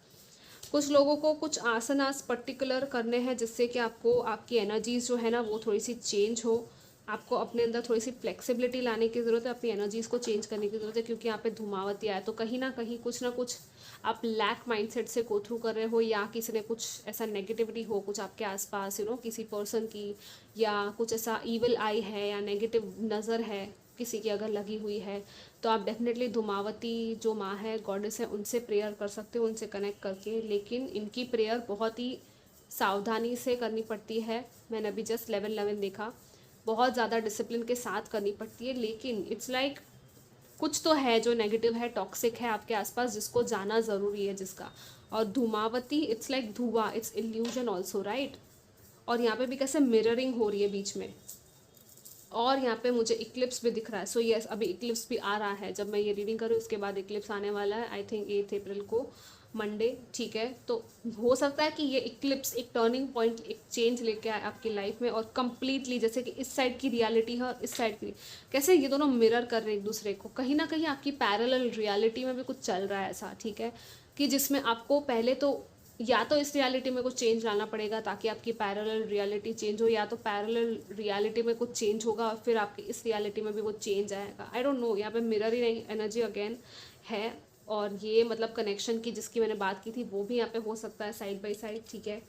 कुछ लोगों को कुछ आसनास पर्टिकुलर करने हैं जिससे कि आपको आपकी एनर्जीज जो है ना वो थोड़ी सी चेंज हो। आपको अपने अंदर थोड़ी सी फ्लेक्सिबिलिटी लाने की ज़रूरत है, अपनी एनर्जीज़ को चेंज करने की ज़रूरत है, क्योंकि यहाँ पे धूमावती आया तो कहीं ना कहीं कुछ ना कुछ आप लैक माइंडसेट से गो थ्रू कर रहे हो, या किसी ने कुछ ऐसा नेगेटिविटी हो कुछ आपके आसपास, किसी पर्सन की, या कुछ ऐसा ईविल आई है या नेगेटिव नज़र है किसी की अगर लगी हुई है, तो आप डेफिनेटली धूमावती जो माँ है, गॉडेस है, उनसे प्रेयर कर सकते हो, उनसे कनेक्ट करके। लेकिन इनकी प्रेयर बहुत ही सावधानी से करनी पड़ती है। मैंने अभी जस्ट लेवल 11 देखा, बहुत ज़्यादा डिसिप्लिन के साथ करनी पड़ती है। लेकिन इट्स लाइक कुछ तो है जो नेगेटिव है, टॉक्सिक है आपके आसपास, जिसको जाना ज़रूरी है, जिसका। और धूमावती इट्स लाइक धुआं, इट्स इल्यूजन ऑल्सो, राइट। और यहाँ पे भी कैसे मिररिंग हो रही है बीच में, और यहाँ पे मुझे इक्लिप्स भी दिख रहा है। सो यस, अभी इक्लिप्स भी आ रहा है, जब मैं ये रीडिंग करूँ उसके बाद इक्लिप्स आने वाला है, आई थिंक 8 अप्रैल को, मंडे, ठीक है। तो हो सकता है कि ये इक्लिप्स एक टर्निंग पॉइंट, एक चेंज लेके आए आपकी लाइफ में, और कम्प्लीटली जैसे कि इस साइड की रियलिटी है और इस साइड की, कैसे ये दोनों मिरर कर रहे हैं एक दूसरे को, कहीं ना कहीं आपकी पैरेलल रियलिटी में भी कुछ चल रहा है ऐसा, ठीक है, कि जिसमें आपको पहले तो या तो इस रियलिटी में कुछ चेंज लाना पड़ेगा ताकि आपकी पैरेलल रियलिटी चेंज हो, या तो पैरेलल रियलिटी में कुछ चेंज होगा और फिर आपकी इस रियलिटी में भी वो चेंज आएगा। आई डोंट नो, यहाँ पे मिरर ही नहीं एनर्जी अगेन है। और ये मतलब कनेक्शन की जिसकी मैंने बात की थी वो भी यहाँ पे हो सकता है साइड बाय साइड, ठीक है।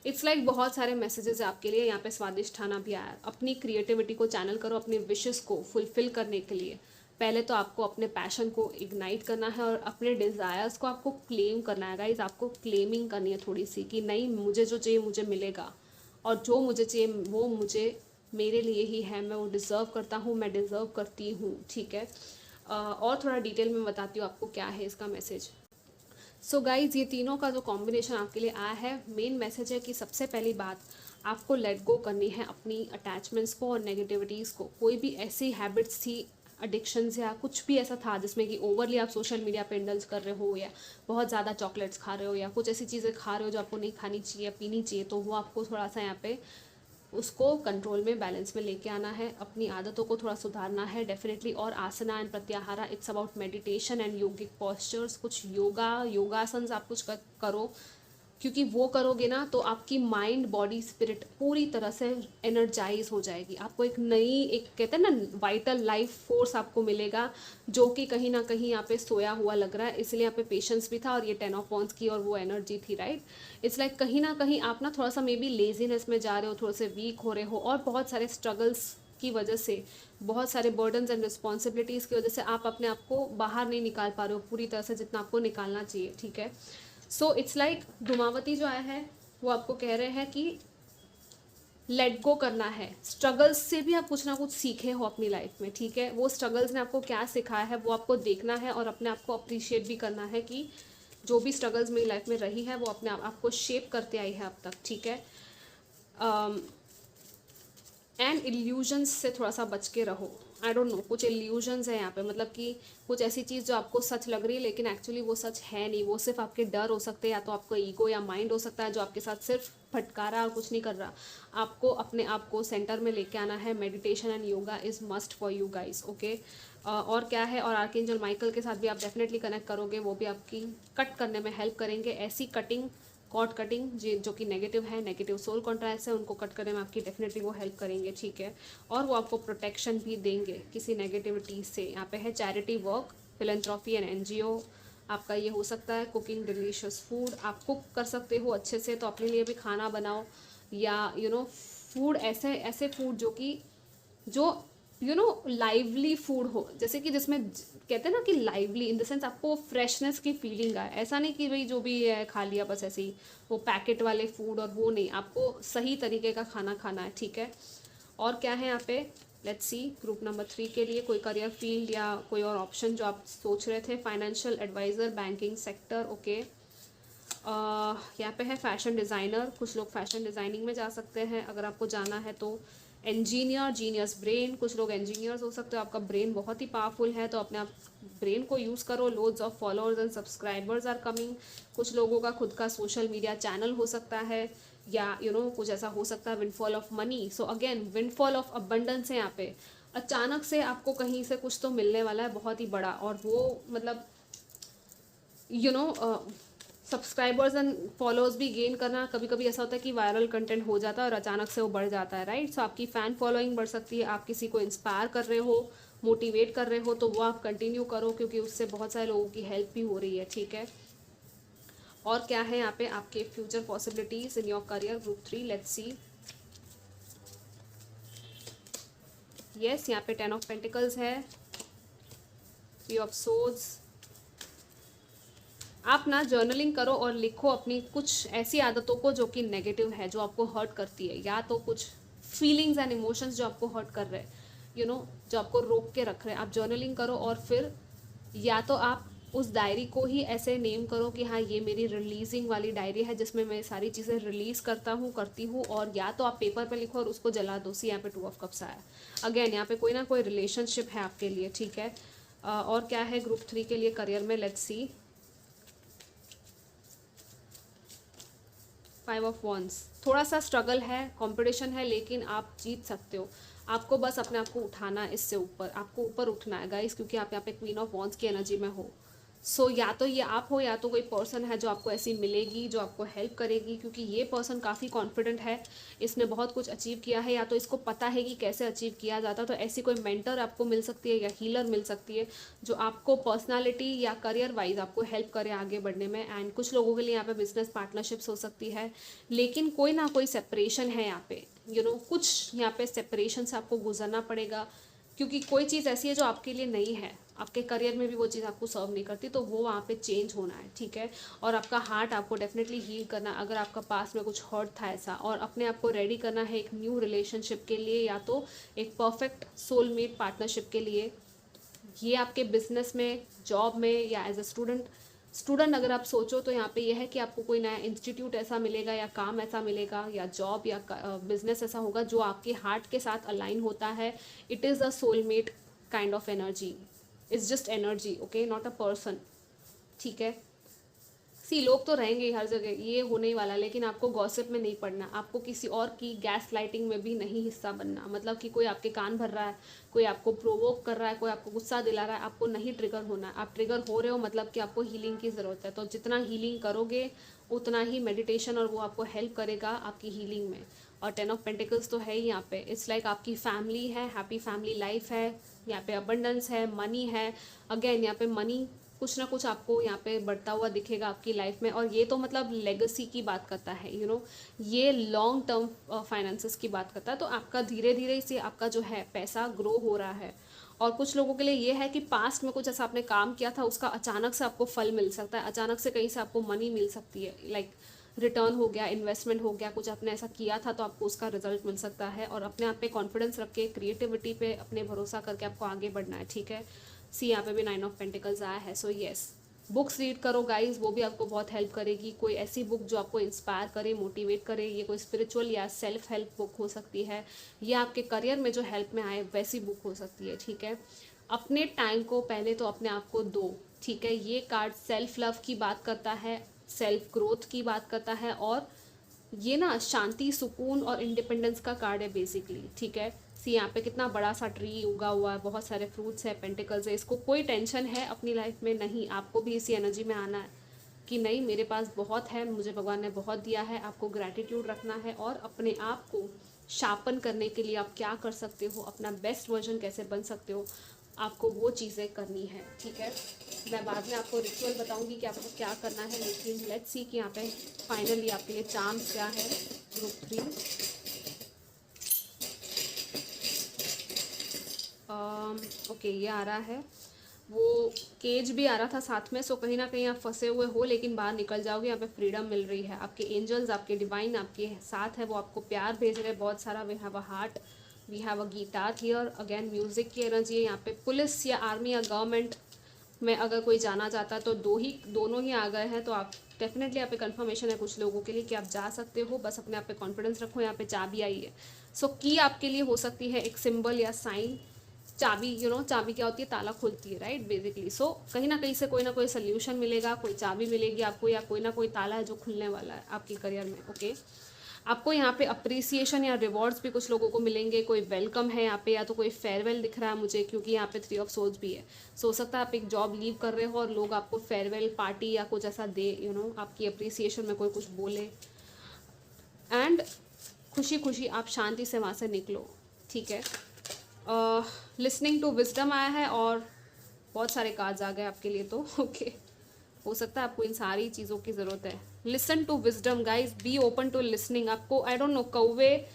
इट्स लाइक बहुत सारे मैसेजेस है आपके लिए। यहाँ पे स्वादिष्ट खाना भी आया। अपनी क्रिएटिविटी को चैनल करो, अपने विशेस को फुलफिल करने के लिए पहले तो आपको अपने पैशन को इग्नाइट करना है और अपने डिज़ायर्स को आपको क्लेम करना है गाइज। आपको क्लेमिंग करनी है थोड़ी सी कि नहीं, मुझे जो चाहिए मुझे मिलेगा, और जो मुझे चाहिए वो मुझे मेरे लिए ही है, मैं वो डिज़र्व करता हूँ, मैं डिज़र्व करती हूँ, ठीक है। और थोड़ा डिटेल में बताती हूँ आपको क्या है इसका मैसेज। सो गाइज, ये तीनों का जो कॉम्बिनेशन आपके लिए आया है, मेन मैसेज है कि सबसे पहली बात आपको लेट गो करनी है अपनी अटैचमेंट्स को और नेगेटिविटीज़ को। कोई भी ऐसी हैबिट्स थी, एडिक्शंस या कुछ भी ऐसा था जिसमें कि ओवरली आप सोशल मीडिया पे इंडल्ज कर रहे हो, या बहुत ज़्यादा चॉकलेट्स खा रहे हो, या कुछ ऐसी चीज़ें खा रहे हो जो आपको नहीं खानी चाहिए, पीनी चाहिए, तो वो आपको थोड़ा सा यहाँ पे उसको कंट्रोल में, बैलेंस में लेके आना है। अपनी आदतों को थोड़ा सुधारना है डेफिनेटली। और asana and pratyahara, it's about meditation and yogic postures. कुछ योगासन्स आप कुछ करो, क्योंकि वो करोगे ना तो आपकी माइंड बॉडी स्पिरिट पूरी तरह से एनर्जाइज हो जाएगी। आपको एक नई, एक कहते हैं ना वाइटल लाइफ फोर्स आपको मिलेगा, जो कि कहीं ना कहीं यहाँ पे सोया हुआ लग रहा है। इसलिए यहाँ पे पेशेंस भी था और ये 10 ऑफ वॉन्ड्स की और वो एनर्जी थी, राइट। इट्स लाइक कहीं ना कहीं आप ना थोड़ा सा मे बी लेजीनेस में जा रहे हो, थोड़े से वीक हो रहे हो, और बहुत सारे स्ट्रगल्स की वजह से, बहुत सारे बर्डन्स एंड रिस्पॉन्सिबिलिटीज़ की वजह से आप अपने आप को बाहर नहीं निकाल पा रहे हो पूरी तरह से जितना आपको निकालना चाहिए, ठीक है। सो इट्स लाइक धूमावती जो आया है वो आपको कह रहे हैं कि लेट गो करना है। स्ट्रगल्स से भी आप कुछ ना कुछ सीखे हो अपनी लाइफ में, ठीक है। वो स्ट्रगल्स ने आपको क्या सिखाया है वो आपको देखना है और अपने आप को अप्रिशिएट भी करना है कि जो भी स्ट्रगल्स मेरी लाइफ में रही है वो अपने आप को शेप करते आई है अब तक, ठीक है। एंड इल्यूजन्स से थोड़ा सा बच के रहो। आई डोंट नो, कुछ इल्यूजन्स है यहाँ पे, मतलब कि कुछ ऐसी चीज़ जो आपको सच लग रही है लेकिन एक्चुअली वो सच है नहीं। वो सिर्फ आपके डर हो सकते हैं, या तो आपका ईगो या माइंड हो सकता है जो आपके साथ सिर्फ फटका रहा और कुछ नहीं कर रहा। आपको अपने आप को सेंटर में लेके आना है। Meditation and yoga is must for you guys, okay. और क्या है, और आर्कएंजल माइकल के साथ भी आप डेफिनेटली कनेक्ट करोगे, वो भी आपकी कट करने में हेल्प करेंगे। ऐसी कटिंग, कॉर्ड कटिंग जो कि नेगेटिव है, नेगेटिव सोल कॉन्ट्रैक्ट्स है, उनको कट करने में आपकी डेफिनेटली वो हेल्प करेंगे, ठीक है। और वो आपको प्रोटेक्शन भी देंगे किसी नेगेटिविटी से। यहाँ पे है charity work, philanthropy and NGO. आपका ये हो सकता है कुकिंग डिलीशियस फूड, आप कुक कर सकते हो अच्छे से, तो अपने लिए भी खाना बनाओ, या फूड ऐसे ऐसे फूड जो लाइवली फूड हो, जैसे कि जिसमें कहते हैं ना कि लाइवली इन द सेंस आपको फ्रेशनेस की फीलिंग आए। ऐसा नहीं कि भाई जो भी है खा लिया बस ऐसे ही, वो पैकेट वाले फूड, और वो नहीं, आपको सही तरीके का खाना खाना है, ठीक है। और क्या है यहाँ पे, लेट्स सी ग्रुप नंबर 3 के लिए कोई करियर फील्ड या कोई और ऑप्शन जो आप सोच रहे थे। Financial adviser, banking sector, okay. यहाँ पे है फैशन डिज़ाइनर, कुछ लोग फैशन डिज़ाइनिंग में जा सकते हैं अगर आपको जाना है तो। इंजीनियर, जीनियस ब्रेन, कुछ लोग इंजीनियर्स हो सकते हो, आपका ब्रेन बहुत ही पावरफुल है तो अपने आप ब्रेन को यूज़ करो। Loads of followers and subscribers are coming. कुछ लोगों का खुद का सोशल मीडिया चैनल हो सकता है, या कुछ ऐसा हो सकता है। Windfall of money, so again windfall of abundance है यहाँ पे। अचानक से आपको कहीं से कुछ तो मिलने वाला है बहुत ही बड़ा, और वो मतलब सब्सक्राइबर्स एंड फॉलोअर्स भी गेन करना। कभी कभी ऐसा होता है कि वायरल कंटेंट हो जाता है और अचानक से वो बढ़ जाता है, राइट। सो आपकी फ़ैन फॉलोइंग बढ़ सकती है। आप किसी को इंस्पायर कर रहे हो, मोटिवेट कर रहे हो, तो वो आप कंटिन्यू करो, क्योंकि उससे बहुत सारे लोगों की हेल्प भी हो रही है, ठीक है। और क्या है यहाँ पे आपके future possibilities in your career, group 3, let's C. Yes, यहाँ पे 10 ऑफ पेंटिकल्स है, 3 ऑफ सोर्ड्स। आप ना जर्नलिंग करो और लिखो अपनी कुछ ऐसी आदतों को जो कि नेगेटिव है, जो आपको हर्ट करती है, या तो कुछ फीलिंग्स एंड इमोशंस जो आपको हर्ट कर रहे हैं, जो आपको रोक के रख रहे हैं। आप जर्नलिंग करो और फिर या तो आप उस डायरी को ही ऐसे नेम करो कि हाँ ये मेरी रिलीजिंग वाली डायरी है जिसमें मैं सारी चीज़ें रिलीज़ करती हूँ, और या तो आप पेपर पे लिखो और उसको जला दो। सी यहाँ पे 2 ऑफ कप्स आया। अगेन यहाँ पे कोई ना कोई रिलेशनशिप है आपके लिए, ठीक है। और क्या है ग्रुप 3 के लिए करियर में, लेट्स सी। 5 ऑफ वॉन्ड्स, थोड़ा सा स्ट्रगल है, कंपटीशन है, लेकिन आप जीत सकते हो। आपको बस अपने आप को उठाना है इससे ऊपर, आपको ऊपर उठना है गाइस, क्योंकि आप यहाँ पे क्वीन ऑफ वॉन्ड्स की एनर्जी में हो, सो या तो ये आप हो या तो कोई पर्सन है जो आपको ऐसी मिलेगी जो आपको हेल्प करेगी, क्योंकि ये पर्सन काफ़ी कॉन्फिडेंट है, इसने बहुत कुछ अचीव किया है, या तो इसको पता है कि कैसे अचीव किया जाता है। तो ऐसी कोई मेंटर आपको मिल सकती है या हीलर मिल सकती है जो आपको पर्सनालिटी या करियर वाइज आपको हेल्प करे आगे बढ़ने में। एंड कुछ लोगों के लिए यहाँ पे बिजनेस पार्टनरशिप्स हो सकती है, लेकिन कोई ना कोई सेपरेशन है यहाँ पे, कुछ यहाँ पे सेपरेशन से आपको गुजरना पड़ेगा, क्योंकि कोई चीज़ ऐसी है जो आपके लिए नहीं है, आपके करियर में भी वो चीज़ आपको सर्व नहीं करती, तो वो वहाँ पे चेंज होना है, ठीक है। और आपका हार्ट आपको डेफिनेटली हील करना, अगर आपका पास में कुछ हर्ट था ऐसा, और अपने आप को रेडी करना है एक न्यू रिलेशनशिप के लिए या तो एक परफेक्ट सोलमेट पार्टनरशिप के लिए। ये आपके बिजनेस में, जॉब में या एज अ स्टूडेंट अगर आप सोचो तो यहाँ पे ये है कि आपको कोई नया इंस्टीट्यूट ऐसा मिलेगा या काम ऐसा मिलेगा या जॉब या बिजनेस ऐसा होगा जो आपके हार्ट के साथ अलाइन होता है। It is a soulmate kind of energy, it's just energy, okay, not a person, ठीक है। सी लोग तो रहेंगे ही हर जगह, ये होने ही वाला, लेकिन आपको गॉसिप में नहीं पड़ना, आपको किसी और की गैस लाइटिंग में भी नहीं हिस्सा बनना। मतलब कि कोई आपके कान भर रहा है, कोई आपको प्रोवोक कर रहा है, कोई आपको गुस्सा दिला रहा है, आपको नहीं ट्रिगर होना। आप ट्रिगर हो रहे हो मतलब कि आपको हीलिंग की ज़रूरत है, तो जितना हीलिंग करोगे उतना ही मेडिटेशन और वो आपको हेल्प करेगा आपकी हीलिंग में। और 10 ऑफ पेंटिकल्स तो है ही यहाँ पे, इट्स लाइक आपकी फैमिली है, हैप्पी फैमिली लाइफ है, यहाँ पे अबंडेंस है, मनी है। अगेन यहाँ पे मनी कुछ ना कुछ आपको यहाँ पे बढ़ता हुआ दिखेगा आपकी लाइफ में, और ये तो मतलब लेगेसी की बात करता है, ये लॉन्ग टर्म फाइनेंसेस की बात करता है। तो आपका धीरे धीरे इसे आपका जो है पैसा ग्रो हो रहा है। और कुछ लोगों के लिए ये है कि पास्ट में कुछ ऐसा आपने काम किया था, उसका अचानक से आपको फल मिल सकता है, अचानक से कहीं से आपको मनी मिल सकती है, लाइक रिटर्न हो गया, इन्वेस्टमेंट हो गया, कुछ आपने ऐसा किया था तो आपको उसका रिजल्ट मिल सकता है। और अपने आप पे कॉन्फिडेंस रख के, क्रिएटिविटी पे अपने भरोसा करके आपको आगे बढ़ना है, ठीक है। सी यहाँ पे भी 9 ऑफ पेंटिकल्स आया है। सो येस, बुक्स रीड करो गाइज, वो भी आपको बहुत हेल्प करेगी। कोई ऐसी बुक जो आपको इंस्पायर करे, मोटिवेट करे, ये कोई स्पिरिचुअल या सेल्फ हेल्प बुक हो सकती है, या आपके करियर में जो हेल्प में आए वैसी बुक हो सकती है, ठीक है। अपने टाइम को पहले तो अपने आप को दो, ठीक है। ये कार्ड सेल्फ लव की बात करता है, सेल्फ ग्रोथ की बात करता है, और ये ना शांति, सुकून और इंडिपेंडेंस का कार्ड है बेसिकली, ठीक है। सी यहाँ पे कितना बड़ा सा ट्री उगा हुआ है, बहुत सारे फ्रूट्स है, पेंटिकल्स है, इसको कोई टेंशन है अपनी लाइफ में नहीं। आपको भी इसी एनर्जी में आना है कि नहीं, मेरे पास बहुत है, मुझे भगवान ने बहुत दिया है। आपको ग्रैटिट्यूड रखना है और अपने आप को शार्पन करने के लिए आप क्या कर सकते हो, अपना बेस्ट वर्जन कैसे बन सकते हो, आपको वो चीज़ें करनी है, ठीक है। मैं बाद में आपको रिचुअल बताऊंगी कि आपको क्या करना है, लेकिन लेट्स सी कि यहाँ पे फाइनली आपके लिए चार्म्स क्या है। ग्रुप 3, ओके, ये आ रहा है, वो केज भी आ रहा था साथ में। सो कहीं ना कहीं आप फंसे हुए हो लेकिन बाहर निकल जाओगे, यहाँ पे फ्रीडम मिल रही है। आपके एंजल्स, आपके डिवाइन आपके साथ है, वो आपको प्यार भेज रहे हैं बहुत सारा। We have a heart, we have a guitar here, again music की एनर्जी है यहाँ पे। पुलिस या आर्मी या गवर्नमेंट में अगर कोई जाना चाहता है तो दोनों ही आ गए हैं, तो आप डेफिनेटली यहाँ पे कंफर्मेशन है कुछ लोगों के लिए कि आप जा सकते हो, बस अपने आप पे कॉन्फिडेंस रखो। यहाँ पे चाबी आई है, सो की आपके लिए हो सकती है एक सिंबल या साइन। चाबी, चाबी क्या होती है, ताला खोलती है, राइट, बेसिकली। सो कहीं ना कहीं से कोई ना कोई सोल्यूशन मिलेगा, कोई चाबी मिलेगी आपको, या कोई ना कोई ताला है जो खुलने वाला है आपके करियर में, ओके। आपको यहाँ पे अप्रिसिएशन या रिवॉर्ड्स भी कुछ लोगों को मिलेंगे, कोई वेलकम है यहाँ पे, या तो कोई फेयरवेल दिख रहा है मुझे, क्योंकि यहाँ पे 3 ऑफ सोर्ड्स भी है। सो सकता है आप एक जॉब लीव कर रहे हो और लोग आपको फेयरवेल पार्टी या कुछ ऐसा दे, आपकी अप्रिसिएशन में कोई कुछ बोले, एंड खुशी खुशी आप शांति से वहाँ से निकलो, ठीक है। लिसनिंग टू विजडम आया है और बहुत सारे कार्ड्स आ गए आपके लिए, तो ओके, हो सकता है आपको इन सारी चीज़ों की ज़रूरत है। Listen to wisdom guys, be open to listening. आपको आई डोंट नो, कौवे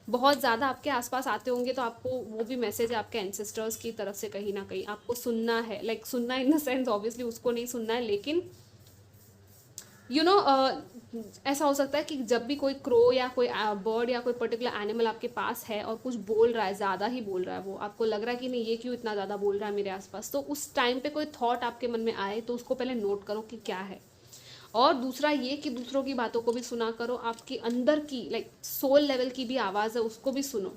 बहुत ज़्यादा आपके आसपास आते होंगे, तो आपको वो भी मैसेज है आपके एंसेस्टर्स की तरफ से, कहीं ना कहीं आपको सुनना है, लाइक सुनना इन द सेंस ऑब्वियसली उसको नहीं सुनना है, लेकिन ऐसा हो सकता है कि जब भी कोई क्रो या कोई बर्ड या कोई पर्टिकुलर एनिमल आपके पास है और कुछ बोल रहा है, ज़्यादा ही बोल रहा है, वो आपको लग रहा है कि नहीं ये क्यों इतना ज़्यादा बोल रहा है मेरे आसपास, तो उस टाइम पे कोई थॉट आपके मन में आए तो उसको पहले नोट करो कि क्या है। और दूसरा ये कि दूसरों की बातों को भी सुना करो, आपके अंदर की लाइक सोल लेवल की भी आवाज़ है उसको भी सुनो।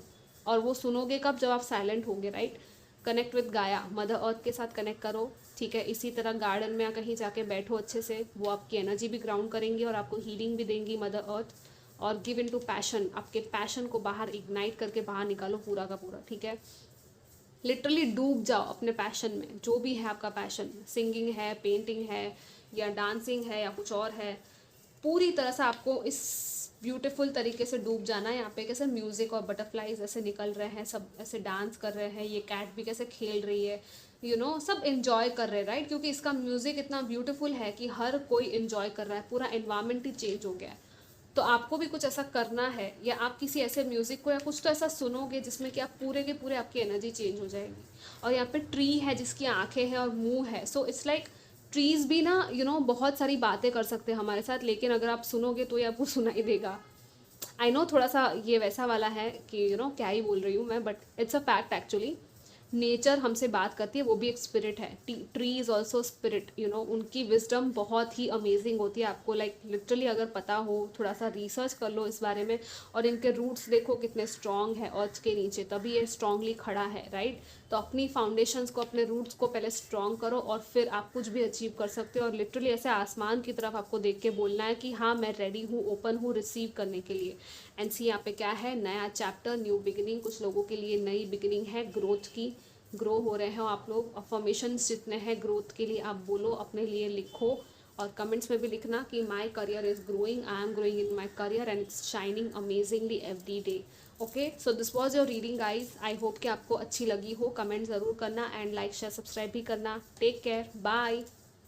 और वो सुनोगे कब, जब आप साइलेंट होंगे, राइट। कनेक्ट विद गाया, मदर अर्थ के साथ कनेक्ट करो, ठीक है। इसी तरह गार्डन में या कहीं जाके बैठो अच्छे से, वो आपकी एनर्जी भी ग्राउंड करेंगी और आपको हीलिंग भी देंगी मदर अर्थ। और गिव इन टू पैशन, आपके पैशन को बाहर इग्नाइट करके बाहर निकालो पूरा का पूरा, ठीक है। लिटरली डूब जाओ अपने पैशन में, जो भी है आपका पैशन, सिंगिंग है, पेंटिंग है, या डांसिंग है, या कुछ और है। पूरी तरह से आपको इस ब्यूटीफुल तरीके से डूब जाना है। यहाँ पे कैसे म्यूजिक और बटरफ्लाईज ऐसे निकल रहे हैं, सब ऐसे डांस कर रहे हैं, ये कैट भी कैसे खेल रही है, सब इंजॉय कर रहे हैं, राइट? क्योंकि इसका म्यूजिक इतना ब्यूटीफुल है कि हर कोई इंजॉय कर रहा है, पूरा एनवायरनमेंट ही चेंज हो गया है। तो आपको भी कुछ ऐसा करना है, या आप किसी ऐसे म्यूजिक को या कुछ तो ऐसा सुनोगे जिसमें कि आप पूरे के पूरे आपकी एनर्जी चेंज हो जाएगी। और यहाँ पे ट्री है जिसकी आंखें हैं और मुंह है, सो इट्स लाइक ट्रीज भी ना बहुत सारी बातें कर सकते हैं हमारे साथ, लेकिन अगर आप सुनोगे तो ये आपको सुनाई देगा। आई नो थोड़ा सा ये वैसा वाला है कि क्या ही बोल रही हूँ मैं, but it's a fact actually. Nature हमसे बात करती है, वो भी एक स्पिरिट है। ट्री इज़ ऑल्सो स्पिरिट, उनकी विजडम बहुत ही अमेजिंग होती है। आपको लिटरली अगर पता हो, थोड़ा सा रिसर्च कर लो इस बारे में, और इनके रूट्स देखो कितने स्ट्रॉन्ग है अर्थ के नीचे, तभी ये स्ट्रांगली खड़ा है, राइट? तो अपनी फाउंडेशंस को, अपने रूट्स को पहले स्ट्रॉन्ग करो, और फिर आप कुछ भी अचीव कर सकते हो। और लिटरली ऐसे आसमान की तरफ आपको देख के बोलना है कि हाँ, मैं रेडी हूँ, ओपन हूँ रिसीव करने के लिए। एंड सी यहाँ पे क्या है, नया चैप्टर, न्यू बिगिनिंग। कुछ लोगों के लिए नई बिगिनिंग है, ग्रोथ की, ग्रो हो रहे हो आप लोग। अफर्मेशंस जितने हैं ग्रोथ के लिए आप बोलो, अपने लिए लिखो, और कमेंट्स में भी लिखना कि my career is growing, I am growing in my career and it's shining amazingly every day. Okay, so this was your reading guys. I hope कि आपको अच्छी लगी हो। कमेंट ज़रूर करना, एंड लाइक शेयर सब्सक्राइब भी करना। Take care, bye.